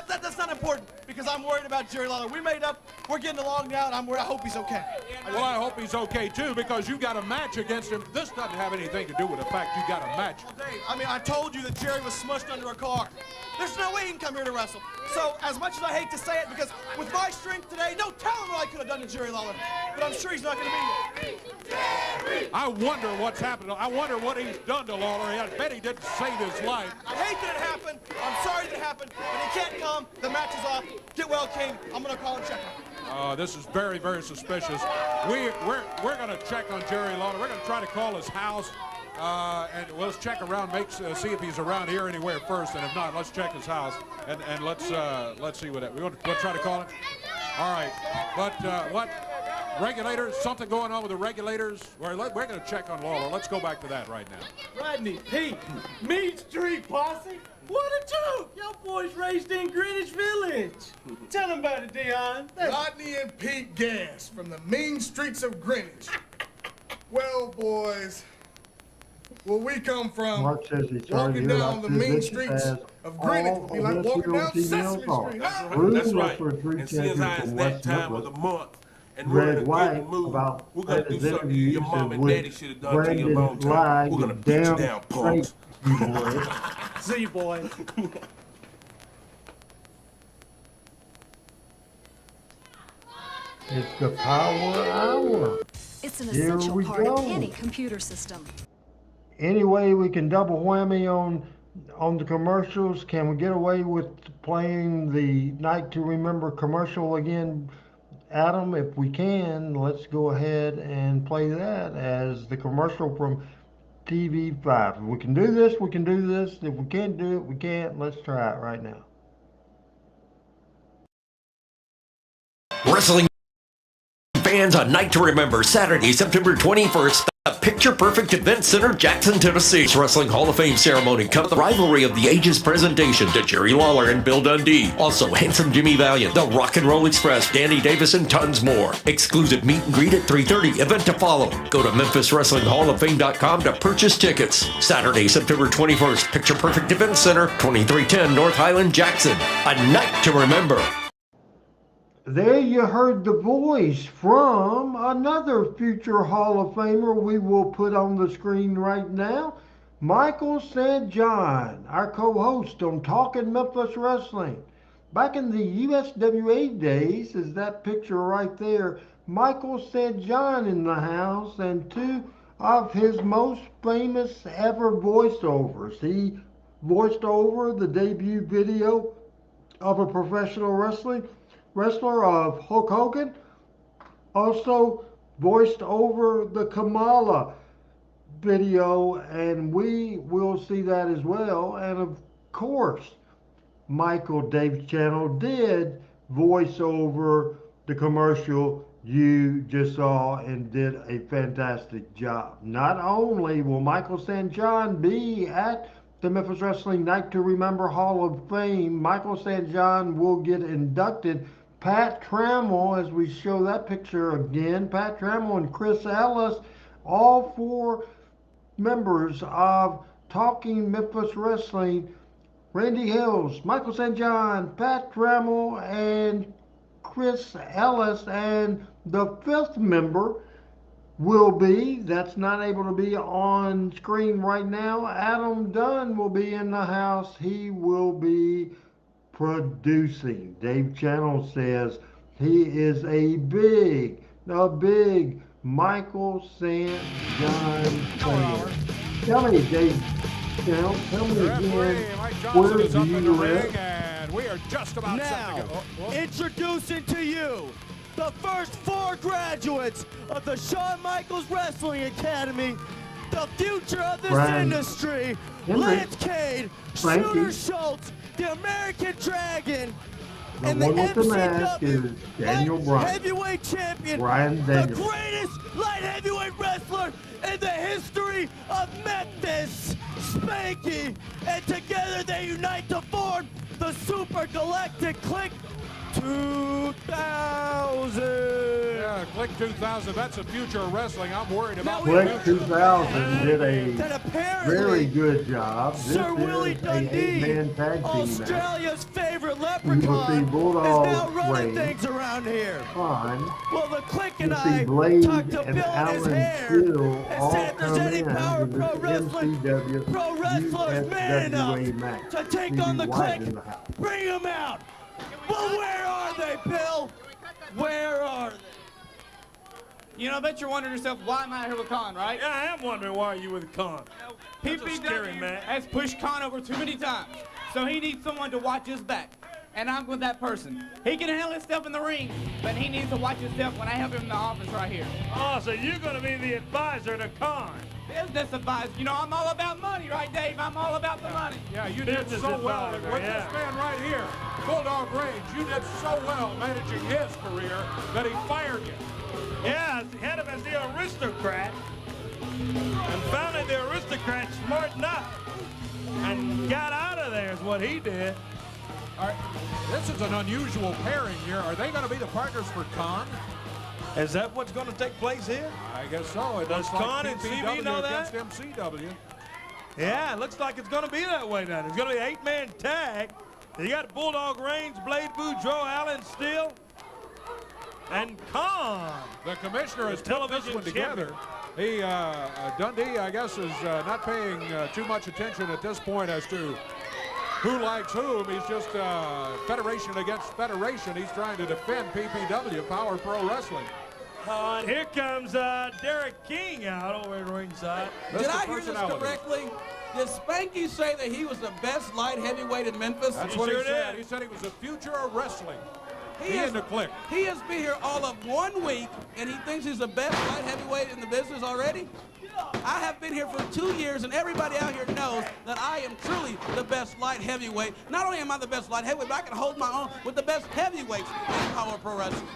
that's not important, because I'm worried about Jerry Lawler. We made up, we're getting along now, and I'm worried. I hope he's okay. Well, I hope he's okay, too, because you got a match against him. This doesn't have anything to do with the fact you got a match. Well, Dave, I mean, I told you that Jerry was smushed under a car. There's no way he can come here to wrestle. So, as much as I hate to say it, because with my strength today, no telling what I could have done to Jerry Lawler. But I'm sure he's not going to be here. I wonder what's happened. I wonder what he's done to Lawler. I bet he didn't save his life. I hate that it happened. I'm sorry that it happened. But he can't come. The match is off. Get well, King. I'm going to call and check him. This is very, very suspicious. We're going to check on Jerry Lawler. We're going to try to call his house. And let's check around, see if he's around here anywhere first, and if not, let's check his house and let's see what we'll try to call him. All right, but what regulators? Something going on with the regulators? We're going to check on Lawler. Let's go back to that right now. Rodney, Pete, Mean Street Posse. What a joke! Your boys raised in Greenwich Village. Tell them about it, Dion. Rodney and Pete Gas from the mean streets of Greenwich. Well, boys, where we come from, Mark says he's walking down the mean streets of Greenwich would be like walking down Sesame Street. That's right. And seeing as that time of the month, and we're in a good mood, we're going to do something your mom and daddy should have done to you a long time. We're going to beat you down, punks. See you, boys. It's the Power Hour. It's an Here essential we part of go. any computer system. Any way we can double whammy on the commercials? Can we get away with playing the Night to Remember commercial again, Adam? If we can, let's go ahead and play that as the commercial from TV5. If we can do this, we can do this. If we can't do it, we can't. Let's try it right now. Wrestling fans, a night to remember, Saturday, September 21st. A picture-perfect event center, Jackson, Tennessee. Wrestling Hall of Fame ceremony. Come the rivalry of the ages presentation to Jerry Lawler and Bill Dundee. Also, Handsome Jimmy Valiant, the Rock and Roll Express, Danny Davis, and tons more. Exclusive meet and greet at 3:30. Event to follow. Go to MemphisWrestlingHallOfFame.com to purchase tickets. Saturday, September 21st. Picture-perfect event center, 2310 North Highland, Jackson. A night to remember. There you heard the voice from another future Hall of Famer we will put on the screen right now, Michael St. John, our co-host on Talking Memphis Wrestling. Back in the USWA days, is that picture right there, Michael St. John in the house, and two of his most famous ever voiceovers. He voiced over the debut video of a professional wrestler of Hulk Hogan, also voiced over the Kamala video, and we will see that as well. And of course, Michael Dave's channel did voice over the commercial you just saw and did a fantastic job. Not only will Michael St. John be at the Memphis Wrestling Night to Remember Hall of Fame, Michael St. John will get inducted. Pat Trammell, as we show that picture again, Pat Trammell and Chris Ellis, all four members of Talking Memphis Wrestling, Randy Hills, Michael St. John, Pat Trammell, and Chris Ellis, and the fifth member will be, that's not able to be on screen right now, Adam Dunn will be in the house. He will be producing. Dave Channel says he is a big Michael St. John fan. Tell me, Dave Channel, tell me again, where do you live? And we are just about now, introducing to you the first 4 graduates of the Shawn Michaels Wrestling Academy, the future of this industry, Lance Cade, Shooter Schultz, the American Dragon, and the MCW light heavyweight champion, the greatest light heavyweight wrestler in the history of Memphis, Spanky. And together they unite to form the Super Galactic Click 2000. Yeah, Click 2000. That's the future of wrestling. I'm worried about. Click 2000 did a very good job. This Sir Willie is Dundee, an 8-man tag team Australia's favorite match. leprechaun, is Bulldog now running Reigns, things around here. Fun. Well, the Click and You see I Blade talked to and Bill in his Alan hair Steele and all said if there's come any in Power to Pro this Wrestling, MCW pro wrestlers man enough USWA match. to take Stevie on the White Click, in the house. bring them out. Well, where are they, Bill? Where are they? You know, I bet you're wondering yourself, why am I here with Khan, right? Yeah, I am wondering why you with Khan. PPW has pushed Khan over too many times, so he needs someone to watch his back. And I'm with that person. He can handle himself in the ring, but he needs to watch himself when I help him in the office right here. Oh, so you're going to be the advisor to Khan. Business advisor. You know, I'm all about money, right, Dave? I'm all about the money. Yeah, you did so well with this man right here, Bulldog Reigns. You did so well managing his career that he fired you. Yeah, he had him as the aristocrat, and founded the aristocrat smart enough, and got out of there is what he did. All right, this is an unusual pairing here. Are they going to be the partners for Khan? Is that what's going to take place here? I guess so. It Does looks like Khan and PPW CV know that? against MCW. Yeah, it looks like it's going to be that way now. It's going to be an 8-man tag. You got Bulldog Reigns, Blade Boudreaux, Alan Steele, and Khan. The commissioner has put this one together. He, Dundee, I guess, is not paying too much attention at this point as to who likes whom. He's just federation against federation. He's trying to defend PPW, Power Pro Wrestling. And here comes Derek King out over at ringside. Did I hear this correctly? Did Spanky say that he was the best light heavyweight in Memphis? That's what he said. He said he was the future of wrestling. He and the Click. He has been here all of 1 week, and he thinks he's the best light heavyweight in the business already? I have been here for 2 years, and everybody out here knows that I am truly the best light heavyweight. Not only am I the best light heavyweight, but I can hold my own with the best heavyweights in Power Pro Wrestling.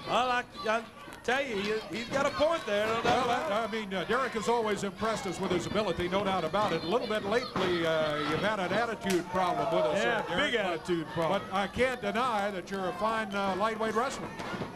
Well, I tell you, he's got a point there. No doubt about it. I mean, Derek has always impressed us with his ability, no doubt about it. A little bit lately, you've had an attitude problem with us. Yeah, Derek, big attitude problem. But I can't deny that you're a fine lightweight wrestler.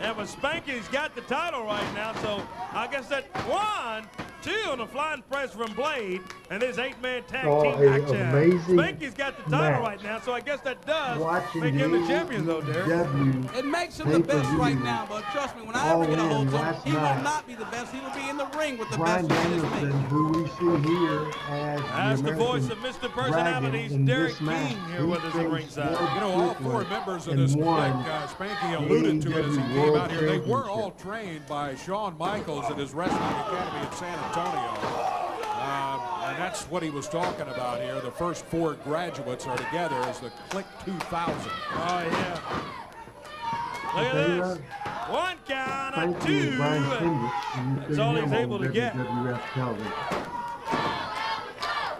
Yeah, but Spanky's got the title right now, so I guess that 1, 2 on the flying press from Blade, and his 8-man tag Oh, team an action. amazing Spanky's got the title match. right now, so I guess that does Watching make him the champion, though, Derek. PPW It makes him the best right now, but trust me, when I ever get a hold of him, last he will night. not be the best. He will be in the ring with the Brian best in this Danielson, league. who we see here as That's the voice American of Mr. Dragon Personalities, in Derek this match. King, here with us at ringside. You know, all 4 members of this clique, Spanky alluded to it as he came out here. They were all trained by Shawn Michaels at his wrestling academy in San Antonio. And that's what he was talking about here. The first 4 graduates are together as the Clique 2000. Oh, yeah. Look at this. 1 count on 2. That's all he's able to get.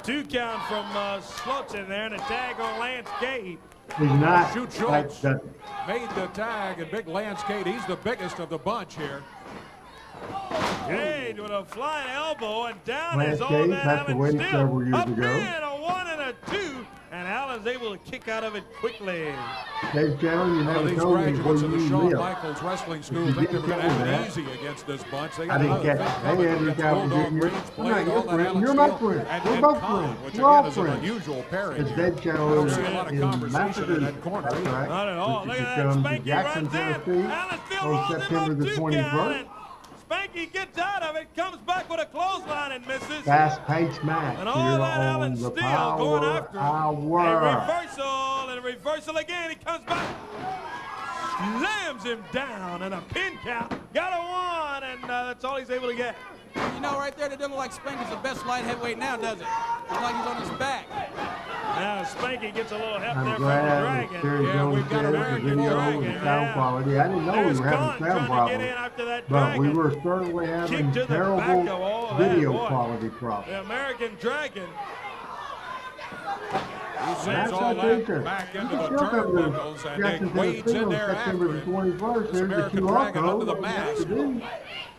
2 count from Slutz in there, and a tag on Lance Cade. He's not Shoot like Schultz that. made the tag, and big Lance Cade, he's the biggest of the bunch here. Cade with a flying elbow, and down Lance is all Cade that passed Allen away still. several years Up ago. in a 1 and a 2, and Allen's able to kick out of it quickly. Dave Channel, you Well, never these told me where graduates of the you Shawn live. Michaels Wrestling School If you think they were didn't going to tell me have it that, easy against this bunch. They I got didn't another catch thing it. coming Hey, Andrew against Calvin, Bulldog, you're Grange, not Blade, your all that friend. Allen You're my Steele, friend. and We're both Khan, friends. which We're all again is an friends. unusual pairing It's here. Dave I Channel don't see a lot of in conversation in that Massachusetts. corner. That's right. Not at all. Look at that. Comes to Spanky Jackson, runs in. Tennessee Allen still on rolls him September on the 2 21st. count. Spanky gets out of it, comes back with a clothesline and misses. Fast-paced match And all here that on Allen the Steele Power going after him. Hour. A reversal and a reversal again. He comes back, slams him down, and a pin count. Got a 1, and that's all he's able to get. You know, right there, they don't look like Spanky's the best light heavyweight now, does it? Looks like he's on his back. Now Spanky gets a little help I'm there from the glad that Dragon. Terry Jones said the video and sound quality. I didn't know we were having sound problems, but we were certainly having terrible video quality problems. The American Dragon. He sends all that back into the turnbuckles, and then Wade's in there after him. This American Dragon under the mask.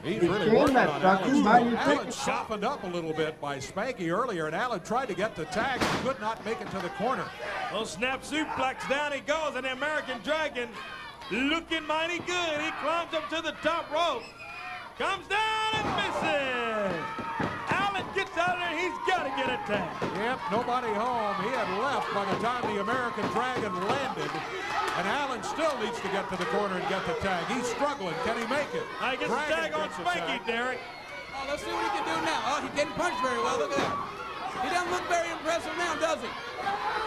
He's really working on Allen. Allen softened up a little bit by Spanky earlier, and Allen tried to get the tag and could not make it to the corner. Little snap suplex, down he goes, and the American Dragon looking mighty good. He climbs up to the top rope, comes down and misses. Allen gets out of there, he's got to get a tag. Yep, nobody home. He had left by the time the American Dragon landed, and Allen still needs to get to the corner and get the tag. He's struggling. Can he make it? I gets the tag on Spanky, Derek. Oh, let's see what he can do now. Oh, he's getting punched very well. Look at that. He doesn't look very impressive now, does he?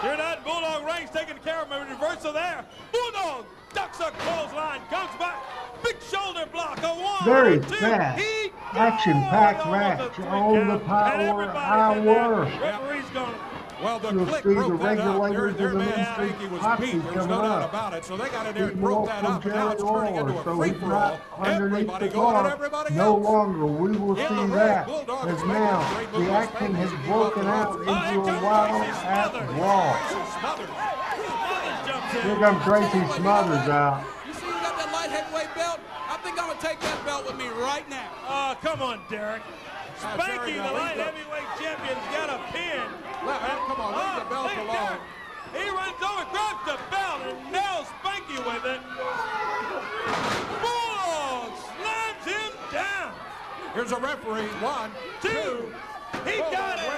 Hear that? Bulldog Reigns taking care of him. A reversal there. Bulldog ducks a clothesline, comes back. Big shoulder block. A 1, Very 2. fast, action-packed match on the Power Hour. Referee's going. Well, the You'll Clique see the broke that up. Regulators Their in the man Ministry Spanky was Posse beat. There's no coming doubt up. about it. So they got in there and He's broke walked that from up, and now it's turning into a so he's free-for-all. not underneath Everybody the going at car. everybody No else. longer. We will In see the ring, that. Bulldog As is making now a great move the with action Spanky has as he broken walks out through. into a wild at brawl. Here comes Tracy Smothers out. You see, you got that light heavyweight belt? I think I'm going to take that belt with me right now. Oh, come on, Derek. Spanky, the light heavyweight champion's got a pin. Come on, leave the belt look at alone. Derek. He runs over, grabs the belt, and nails Spanky with it. Bulldog slams him down. Here's a referee. 1, 2. He got it.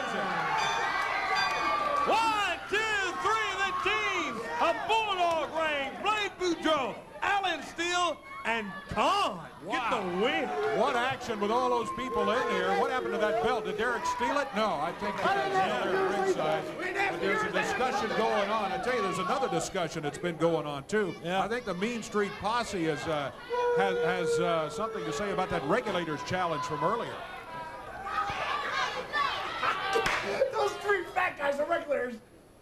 1, 2, 3. The team of Bulldog Reigns, Blade Boudreaux, Allen Steele, and Khan get the win. What action with all those people in here. What happened to that belt? Did Derek steal it? No, I think he did. There at ringside. But there's a discussion going on. I tell you, there's another discussion that's been going on, too. Yeah. I think the Mean Street Posse has something to say about that Regulators challenge from earlier. Those 3 fat guys, the Regulators,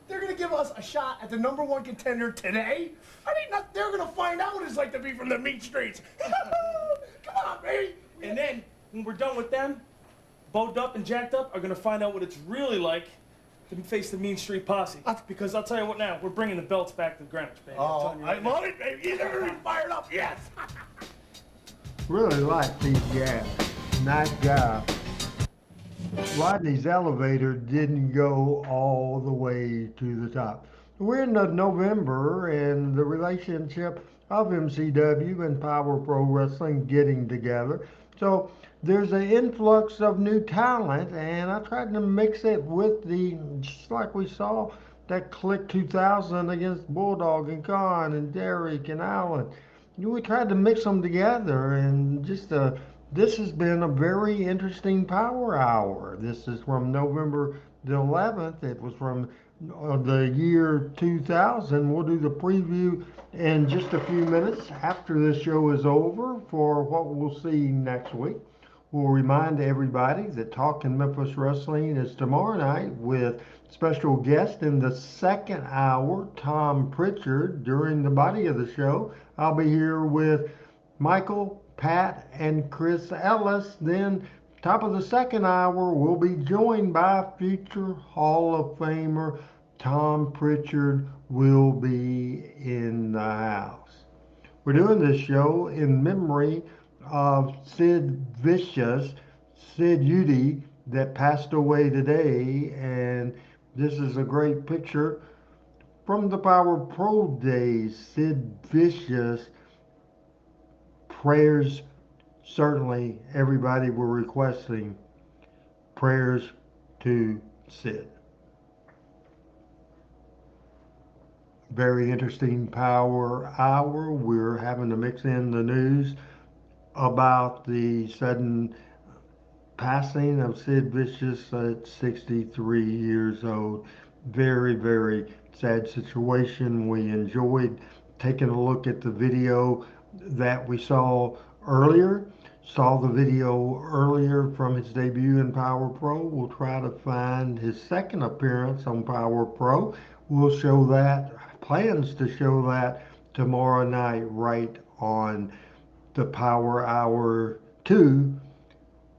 they're going to give us a shot at the #1 contender today? I mean, they're going to find out what it's like to be from the meat streets. Come on, baby. And then, when we're done with them, bowed up and jacked up, are going to find out what it's really like to face the Mean Street Posse. Because I'll tell you what now, we're bringing the belts back to Greenwich, baby. Oh, I love it, baby. They're going to be fired up, yes. Really like these guys. Nice guy. Rodney's elevator didn't go all the way to the top. We're in November, and the relationship of MCW and Power Pro Wrestling getting together So there's an influx of new talent, and I tried to mix it with just like we saw that Click 2000 against Bulldog and Khan and Derek and Allen. We tried to mix them together, and this has been a very interesting Power Hour. This is from November the 11th. It was from the year 2000. We'll do the preview in just a few minutes after this show is over for what we'll see next week. We'll remind everybody that Talking Memphis Wrestling is tomorrow night with special guest in the second hour, Tom Pritchard. During the body of the show, I'll be here with Michael, Pat, and Chris Ellis. Then, top of the second hour, we'll be joined by future Hall of Famer Tom Pritchard will be in the house. We're doing this show in memory of Sid Vicious, Sid Udy, that passed away today, and this is a great picture from the Power Pro days. Sid Vicious, prayers, certainly everybody were requesting prayers to Sid. Very interesting Power Hour. We're having to mix in the news about the sudden passing of Sid Vicious at 63 years old. Very, very sad situation. We enjoyed taking a look at the video that we saw earlier. Saw the video earlier from his debut in Power Pro. We'll try to find his second appearance on Power Pro. We'll show that, plans to show that tomorrow night right on the Power Hour 2,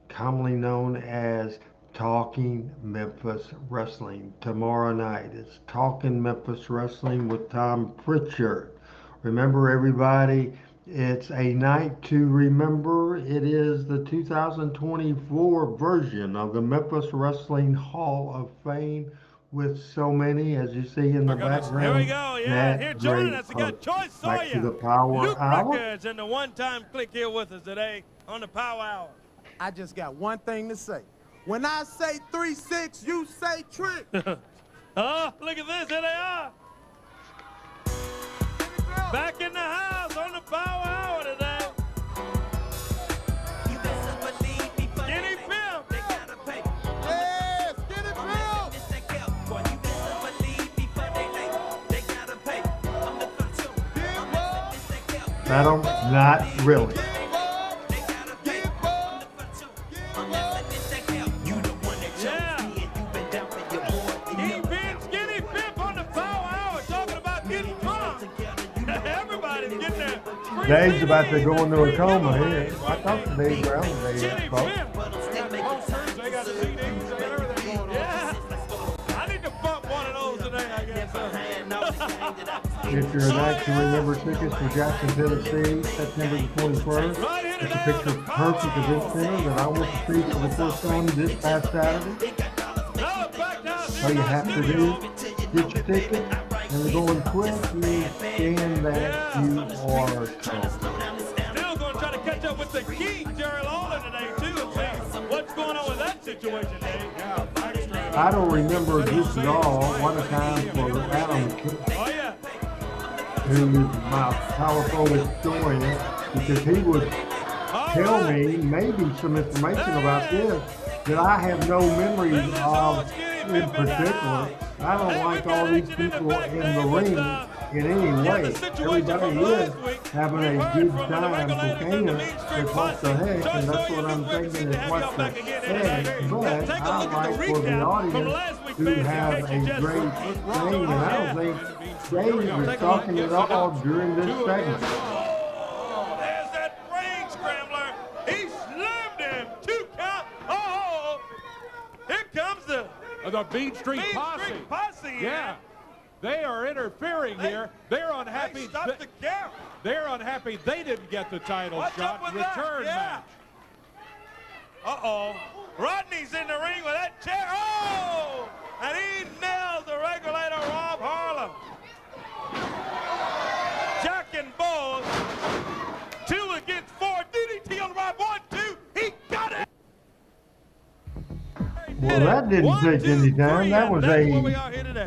commonly known as Talking Memphis Wrestling. Tomorrow night it's Talking Memphis Wrestling with Tom Pritchard. Remember, everybody, it's a night to remember. It is the 2024 version of the Memphis Wrestling Hall of Fame, with so many, as you see in the background. Here we go, yeah. Here joining us, we got Choice Sawyer. Back to the Power Luke Hour. Records and the one-time click here with us today on the Power Hour. I just got one thing to say. When I say 3-6, you say trick. Oh, look at this, here they are. Back in the house on the Power Hour today. Skinny Phil. Yeah, Skinny Phil. Madam, not really. Dave's about to go into a coma here. I talked to Dave Brown today, folks. I need to bump one of those today, I guess. If you're an Night to Remember tickets for Jackson, Tennessee, September the 21st, it's a picture perfect event center that I went to see for the first time this past Saturday. All you have to do, get your ticket, and we're going quick, you scan that you are told. Still going to try to catch up with the king, Jerry Lawler, today, too, and see what's going on with that situation, Dave. I don't remember this at all. What a time for Adam, who is my powerful historian, because he would tell me maybe some information about this that I have no memory of in particular. I don't like all these people in the ring in any way. Everybody is having a good time cocaine with what the heck, and that's what I'm thinking is what the heck. But I like for the audience to have a great thing, and I don't think Dave is talking at all during this segment. There's that ring scrambler. He slammed him. 2 count. Oh, here comes the Bean Street Posse. Yeah. They are interfering here. They're unhappy. Stop the count. They're unhappy they didn't get the title shot. Return match. Uh-oh. Rodney's in the ring with that chair. Oh! And he nails the regulator, Rob Harlem. Jack and Bowles. 2 against 4. DDT on Rob. 1, 2. He Well, that didn't take any time. That was a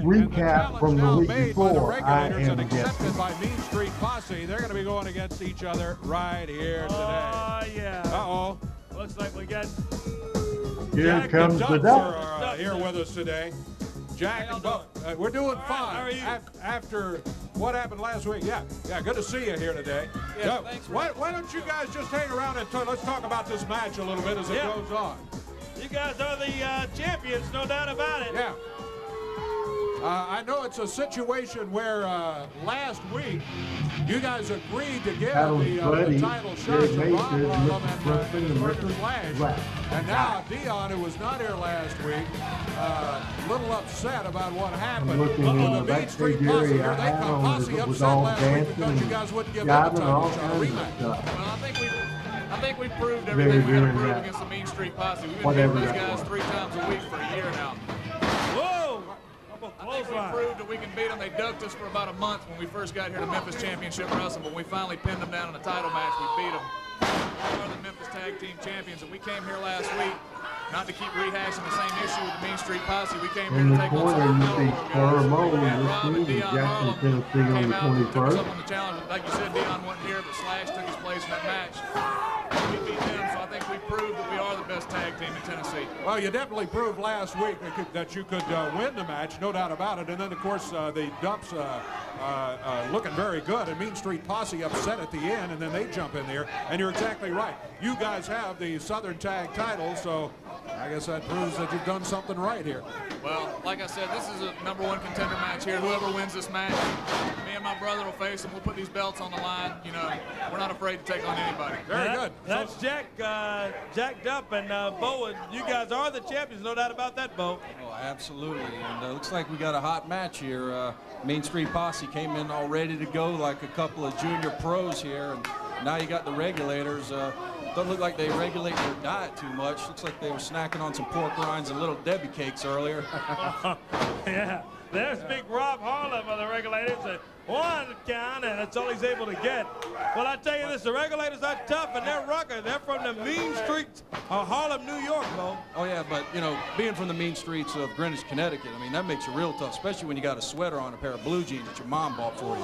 recap from the week before. I am accepted by Mean Street Posse. They're going to be going against each other right here today. Oh, yeah. Uh-oh. Looks like we got... Here Jack comes and the Ducks duck. are here with us today. Jack and Buck, we're doing fine. How are you? After what happened last week. Yeah, good to see you here today. Yeah, So, thanks. why don't you guys just hang around and let's talk about this match a little bit as it goes on. You guys are the champions, no doubt about it. Yeah. I know it's a situation where last week you guys agreed to give the title shot to Rob Harlem and Burger Flash. And now Dion, who was not here last week, a little upset about what happened. Looking in the Mean Street backstage Posse, area, here they come. Posse it was upset all last week dancing because you and guys wouldn't give them a jiving and all title shot, a kinds of rematch. stuff. Well, I think we proved They everything were we got to doing prove that. against the Mean Street Posse. We've been Whatever beating these that guys was. 3 times a week for a year now. Whoa! I think we proved that we can beat them. They ducked us for about a month when we first got here to Memphis Championship Wrestling, but when we finally pinned them down in a title match, we beat them. We are the Memphis Tag Team Champions, and we came here last week not to keep rehashing the same issue with the Mean Street Posse. We came here In to the take on corner, some you see Squire Moe Rob and this week, Dion Jackson, Harlem Tennessee on came the out and took us 21st. up on the challenge. Like you said, Dion wasn't here, but Slash took his place in that match. We beat them, so I think we proved that we are the best tag team in Tennessee. Well, you definitely proved last week that you could win the match, no doubt about it. And then, of course, the Dumps looking very good. And Mean Street Posse upset at the end, and then they jump in there. And you're exactly right. You guys have the Southern Tag title, so I guess that proves that you've done something right here. Well, like I said, this is a #1 contender match here. Whoever wins this match, me and my brother will face them. We'll put these belts on the line. You know, we're not afraid to take on anybody. Very good. That's Jack, jacked up, and Bo, you guys are the champions, no doubt about that, Bo. Oh, absolutely, and looks like we got a hot match here. Main Street Posse came in all ready to go like a couple of junior pros here, and now you got the Regulators. Doesn't look like they regulate their diet too much. Looks like they were snacking on some pork rinds and Little Debbie cakes earlier. Yeah, there's big Rob Harlem of the Regulators. One count, and that's all he's able to get. Well, I tell you this, the Regulators are tough, and they're rugged. They're from the mean streets of Harlem, New York, Bo. Oh, yeah, but, you know, being from the mean streets of Greenwich, Connecticut, I mean, that makes you real tough, especially when you got a sweater on, a pair of blue jeans that your mom bought for you.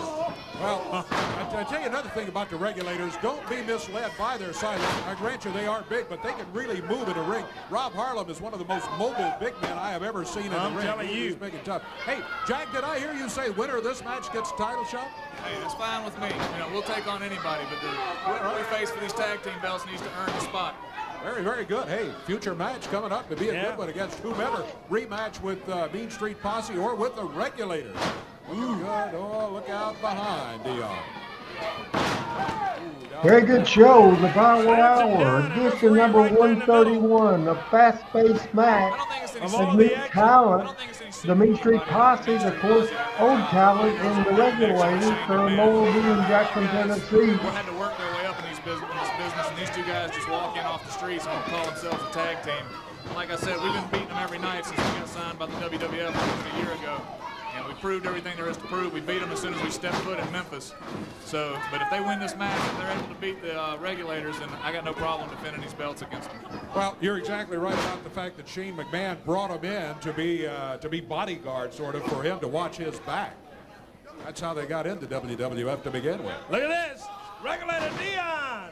Well, I tell you another thing about the Regulators. Don't be misled by their size. I grant you they are big, but they can really move in a ring. Rob Harlem is one of the most mobile big men I have ever seen in the ring. I'm telling you. He's big and tough. Hey, Jack, did I hear you say winner of this match gets title shot? Hey, that's fine with me. You know, we'll take on anybody, but whoever we face for these tag team belts needs to earn the spot. Very, very good. Hey, future match coming up. It'd be a good one against whomever. Rematch with Mean Street Posse or with the Regulators. Looking good. Oh, look out behind, Dion. Very good show, the Power Hour, edition number 131, a fast-paced match of new talent. The Mean Street Posse, of course, old talent in the Regulators from Lawler in Jackson, Tennessee. We had to work their way up in this business, and these two guys just walk in off the streets and call themselves a tag team. Like I said, we've been beating them every night since we got signed by the WWF a year ago. And we proved everything there is to prove. We beat them as soon as we stepped foot in Memphis. So, but if they win this match, if they're able to beat the Regulators, then I got no problem defending these belts against them. Well, you're exactly right about the fact that Shane McMahon brought him in to be bodyguard, sort of, for him to watch his back. That's how they got into WWF to begin with. Look at this, Regulator Dion.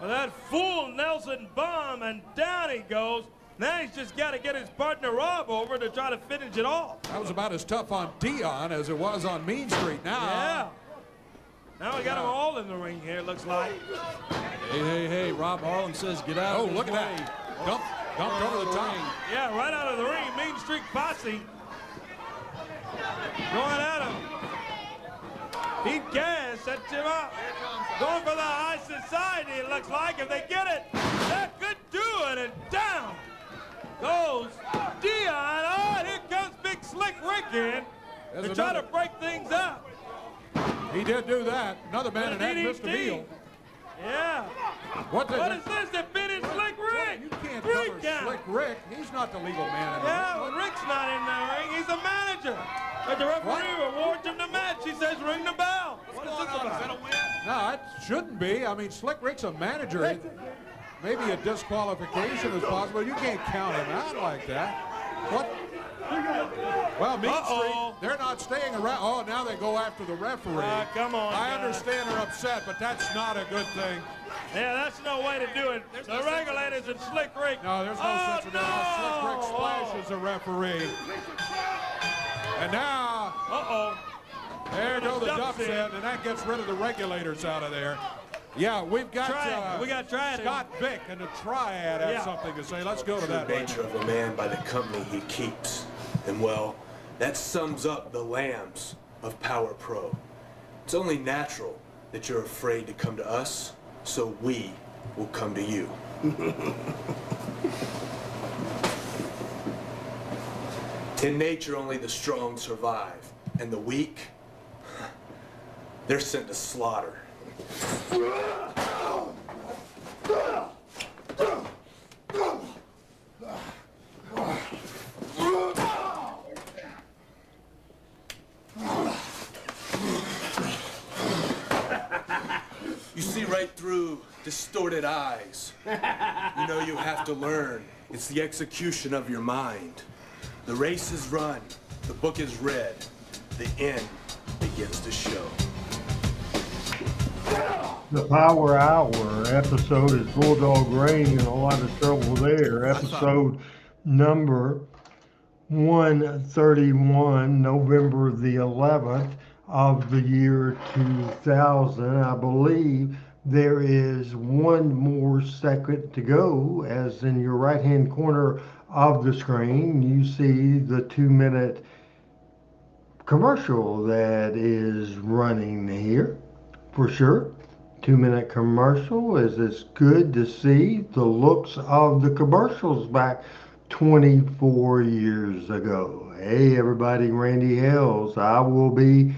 With that fool Nelson bomb, and down he goes. Now he's just got to get his partner Rob over to try to finish it off. That was about as tough on Dion as it was on Mean Street. Now, yeah. Now we got them all in the ring here, it looks like. Hey, Rob Harlem says get out of the look at way. that. Dumped over the top. Yeah, right out of the ring. Mean Street Posse going at him. Heat gas, sets him up. Going for the high society, it looks like. If they get it, that could do it. And down goes Dion. Oh, and here comes Big Slick Rick in to try to break things up. He did do that. Another man, and that missed a meal. Yeah. What is this? The finish Slick Rick? You can't cover Slick Rick. He's not the legal man in the ring. Yeah, well, Rick's not in the ring. He's a manager. But the referee awards him the match. He says ring the bell. What is this about? Is that a win? No, it shouldn't be. I mean, Slick Rick's a manager. maybe a disqualification is possible. You can't count him out like that. What? Well, Mean Street, they're not staying around. Oh, now they go after the referee. Come on, I guys. understand they're upset, but that's not a good thing. Yeah, that's no way to do it. The Regulators and Slick Rick. No, there's no sense in that. Slick Rick splashes a referee. And now, there go the dubstep, and that gets rid of the Regulators out of there. Yeah, we've got Scott Vick and the Triad have something to say. Let's go to that. The nature of a man by the company he keeps. And well, that sums up the lambs of Power Pro. It's only natural that you're afraid to come to us, so we will come to you. In nature, only the strong survive, and the weak, they're sent to slaughter. You see right through distorted eyes. You know you have to learn. It's the execution of your mind. The race is run, the book is read, the end begins to show. The Power Hour episode is Bulldog Rain and a lot of trouble there. Episode number 131, November the 11th of the year 2000. I believe there is one more second to go, as in your right-hand corner of the screen, you see the 2-minute commercial that is running here, for sure. 2-minute commercial is it's good to see the looks of the commercials back 24 years ago. Hey everybody, Randy Hales. I will be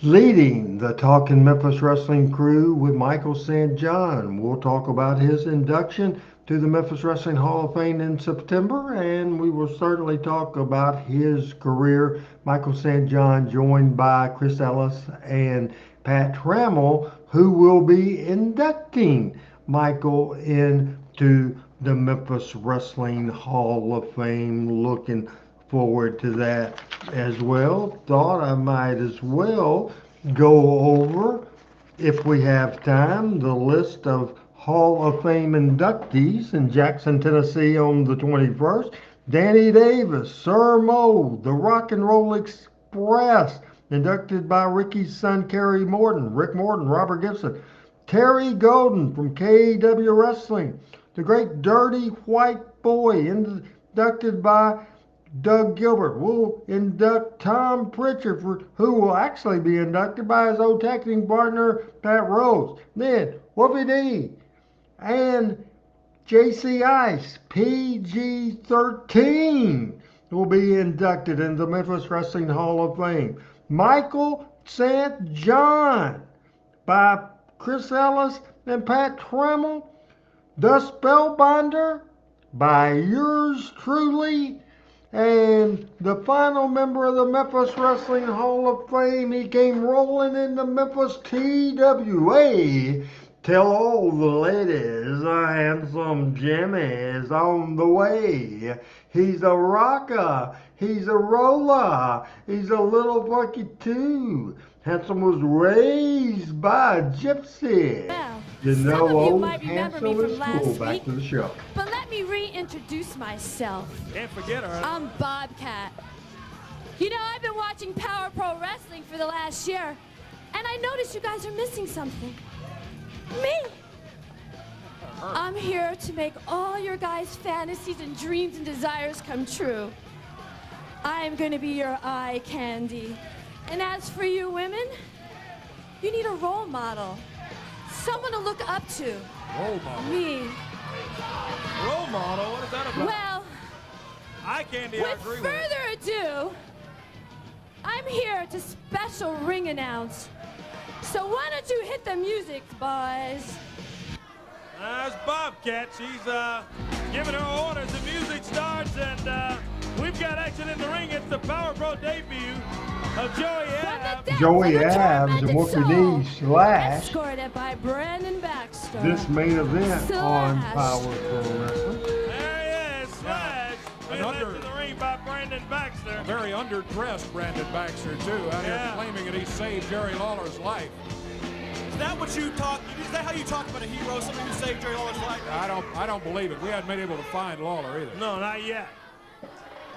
leading the Talkin' Memphis Wrestling crew with Michael St. John. We'll talk about his induction to the Memphis Wrestling Hall of Fame in September, and we will certainly talk about his career. Michael St. John joined by Chris Ellis and Pat Trammell, who will be inducting Michael into the Memphis Wrestling Hall of Fame. Looking forward to that as well. Thought I might as well go over, if we have time, the list of Hall of Fame inductees in Jackson, Tennessee on the 21st. Danny Davis, Sir Mo, the Rock and Roll Express, inducted by Ricky's son, Kerry Morton, Rick Morton, Robert Gibson. Terry Golden from KAW Wrestling. The Great Dirty White Boy, inducted by Doug Gilbert. We'll induct Tom Pritchard, who will actually be inducted by his old tag team partner, Pat Rose. Then, Whoopi D and JC Ice, PG-13, will be inducted in the Memphis Wrestling Hall of Fame. Michael St. John by Chris Ellis and Pat Trammell. The Spellbinder by yours truly. And the final member of the Memphis Wrestling Hall of Fame, he came rolling into Memphis TWA. Tell all the ladies a handsome Jimmy is on the way. He's a rocker. He's a roller. He's a little funky too. Handsome was raised by a gypsy. Well, you know, old might remember me Hansel from is last cool. week, Back to the show. But let me reintroduce myself. Can't forget her. I'm Bobcat. You know, I've been watching Power Pro Wrestling for the last year, and I noticed you guys are missing something. Me. I'm here to make all your guys' fantasies and dreams and desires come true. I'm gonna be your eye candy. And as for you women, you need a role model. Someone to look up to. Role model? Me. Role model? What is that about? Well, eye candy, I agree with further ado, I'm here to special ring announce. So why don't you hit the music, boys? That's Bobcat. She's giving her orders. The music starts, and we've got action in the ring. It's the Power Pro debut. Joey Abbs and Wolfie D Slash. Escorted by Brandon Baxter. This main event on Slash. Power Pro Wrestling. There he is, Slash. Been led to the ring by Brandon Baxter. Very underdressed Brandon Baxter, too, out here claiming that he saved Jerry Lawler's life. Is that what you talk? Is that how you talk about a hero, somebody who saved Jerry Lawler's life? I don't believe it. We haven't been able to find Lawler either. No, not yet.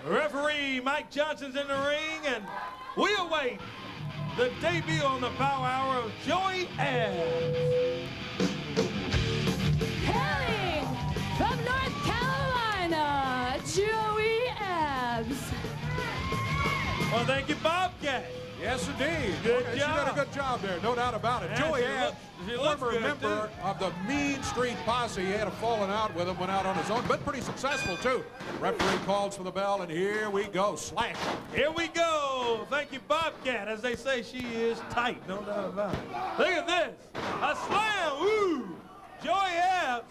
Referee Mike Johnson's in the ring, and we await the debut on the Power Hour of Joey Abbs. Hailing from North Carolina, Joey Abbs. Well, thank you, Bobcat. Yes, indeed. Good She job. did a good job there, no doubt about it. Yeah, Joey she Abbs, looks former good, member too. of the Mean Street Posse. He had a falling out with him, went out on his own, but pretty successful, too. Referee calls for the bell, and here we go. Slash. Here we go. Thank you, Bobcat. As they say, she is tight, no doubt about it. Look at this. A slam. Woo. Joey Abbs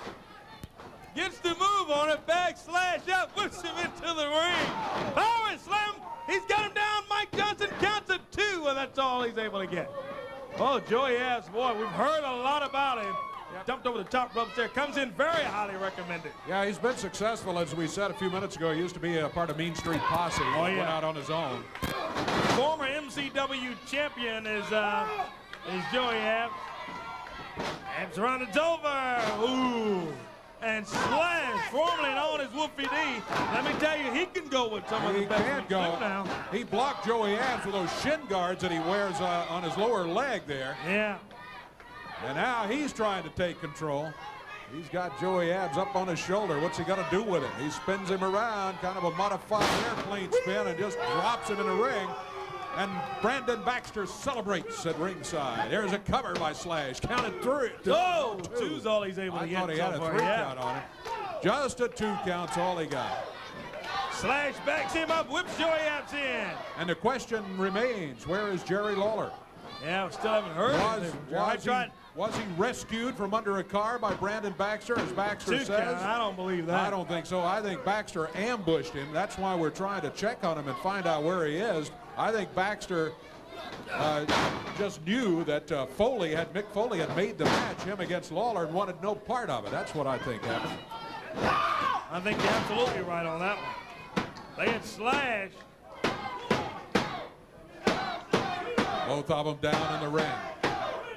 gets the move on it. Back slash up. Puts him into the ring. Power slam. He's got him down. Mike Johnson counts it 2, and that's all he's able to get. Oh, Joey Abbs, boy, we've heard a lot about him. Dumped over the top ropes there. Comes in very highly recommended. Yeah, he's been successful, as we said a few minutes ago. He used to be a part of Mean Street Posse. Oh, He yeah. went out on his own. Former MCW champion is Joey Abbs. Abbs run it's over. Ooh. And Slash, formerly known as Wolfie D. Let me tell you, he can go with some of the best. He can go. Now. He blocked Joey Abbs with those shin guards that he wears on his lower leg there. Yeah. And now he's trying to take control. He's got Joey Abbs up on his shoulder. What's he going to do with it? He spins him around, kind of a modified airplane spin, and just drops him in the ring. And Brandon Baxter celebrates at ringside. There's a cover by Slash. Counted 3. Oh, 2's all he's able to I get. thought he had a 3 count on it. Just a 2 count's all he got. Slash backs him up, whips Joey Abbs in. And the question remains, where is Jerry Lawler? Yeah, we still haven't heard anything. Was he rescued from under a car by Brandon Baxter, as Baxter 2 says? count. I don't believe that. I don't think so. I think Baxter ambushed him. That's why we're trying to check on him and find out where he is. I think Baxter just knew that Mick Foley had made the match, him against Lawler, and wanted no part of it. That's what I think happened. I think you're absolutely right on that one. They had Slash. Both of them down in the ring.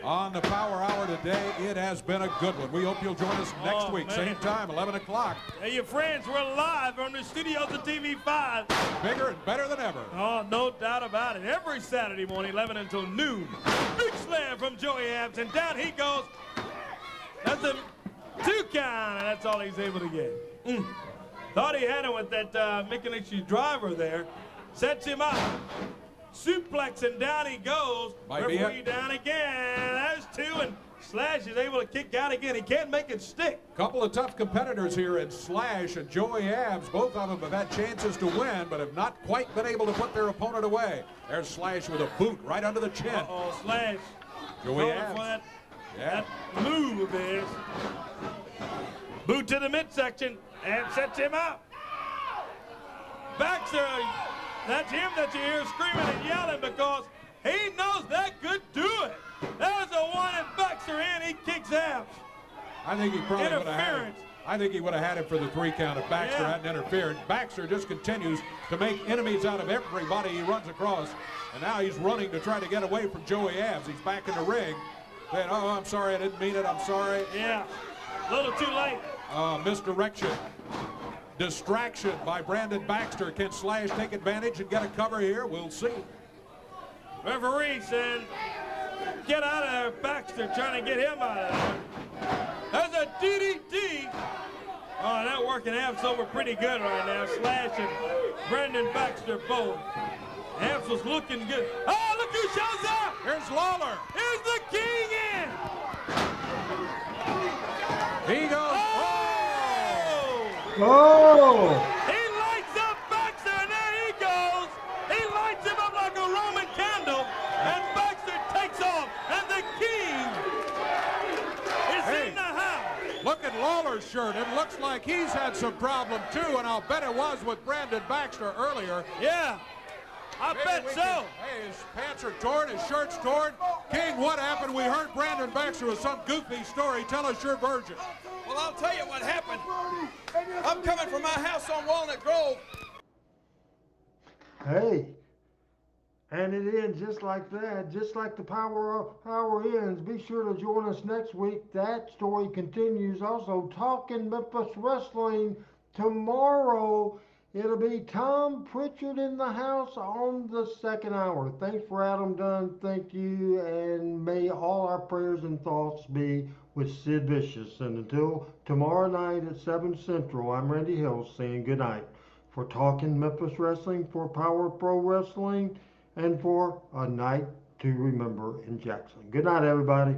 On the Power Hour today, it has been a good one. We hope you'll join us next week, man. same time, 11 o'clock. Hey, your friends, we're live from the studios of TV5. Bigger and better than ever. Oh, no doubt about it. Every Saturday morning, 11 until noon. Big slam from Joey Abbs, and down he goes. That's a 2 count, and that's all he's able to get. Thought he had him with that Michelinici driver there. Sets him up. Suplex, and down he goes. Referee down again. There's 2, and Slash is able to kick out again. He can't make it stick. Couple of tough competitors here in Slash and Joey Abbs. Both of them have had chances to win, but have not quite been able to put their opponent away. There's Slash with a boot right under the chin. Uh-oh, Slash. Joey Going Abbs. for that move of his. Boot to the midsection, and sets him up. Baxter, that's him that you hear screaming and yelling because he knows that could do it. There's a one and Baxter in, he kicks out. I think he probably would have had him. Interference. I think he would have had him for the 3 count if Baxter hadn't interfered. Baxter just continues to make enemies out of everybody he runs across. And now he's running to try to get away from Joey Abbs. He's back in the ring. Saying, oh, I'm sorry, I didn't mean it, I'm sorry. Yeah, a little too late. Misdirection. Distraction by Brandon Baxter. Can Slash take advantage and get a cover here? We'll see. Referee said, get out of there, Baxter, trying to get him out of there. There's a DDT. Oh, that working Abbs over pretty good right now. Slash and Brandon Baxter both. Abbs was looking good. Oh, look who shows up. Here's Lawler. Here's the king in. He goes. Oh! He lights up Baxter, and there he goes. He lights him up like a Roman candle, and Baxter takes off, and the king is in the house. Look at Lawler's shirt. It looks like he's had some problem too, and I'll bet it was with Brandon Baxter earlier. Yeah. I bet so. Hey, his pants are torn, his shirt's torn. King, what happened? We heard Brandon Baxter with some goofy story. Tell us your version. Well, I'll tell you what happened. I'm coming from my house on Walnut Grove. Hey, and it ends just like that, just like the power ends. Be sure to join us next week. That story continues. Also, Talking Memphis Wrestling tomorrow. It'll be Tom Pritchard in the house on the second hour. Thanks for Adam Dunn. Thank you. And may all our prayers and thoughts be with Sid Vicious. And until tomorrow night at 7 Central, I'm Randy Hill saying good night. For Talking Memphis Wrestling, for Power Pro Wrestling, and for A Night to Remember in Jackson. Good night, everybody.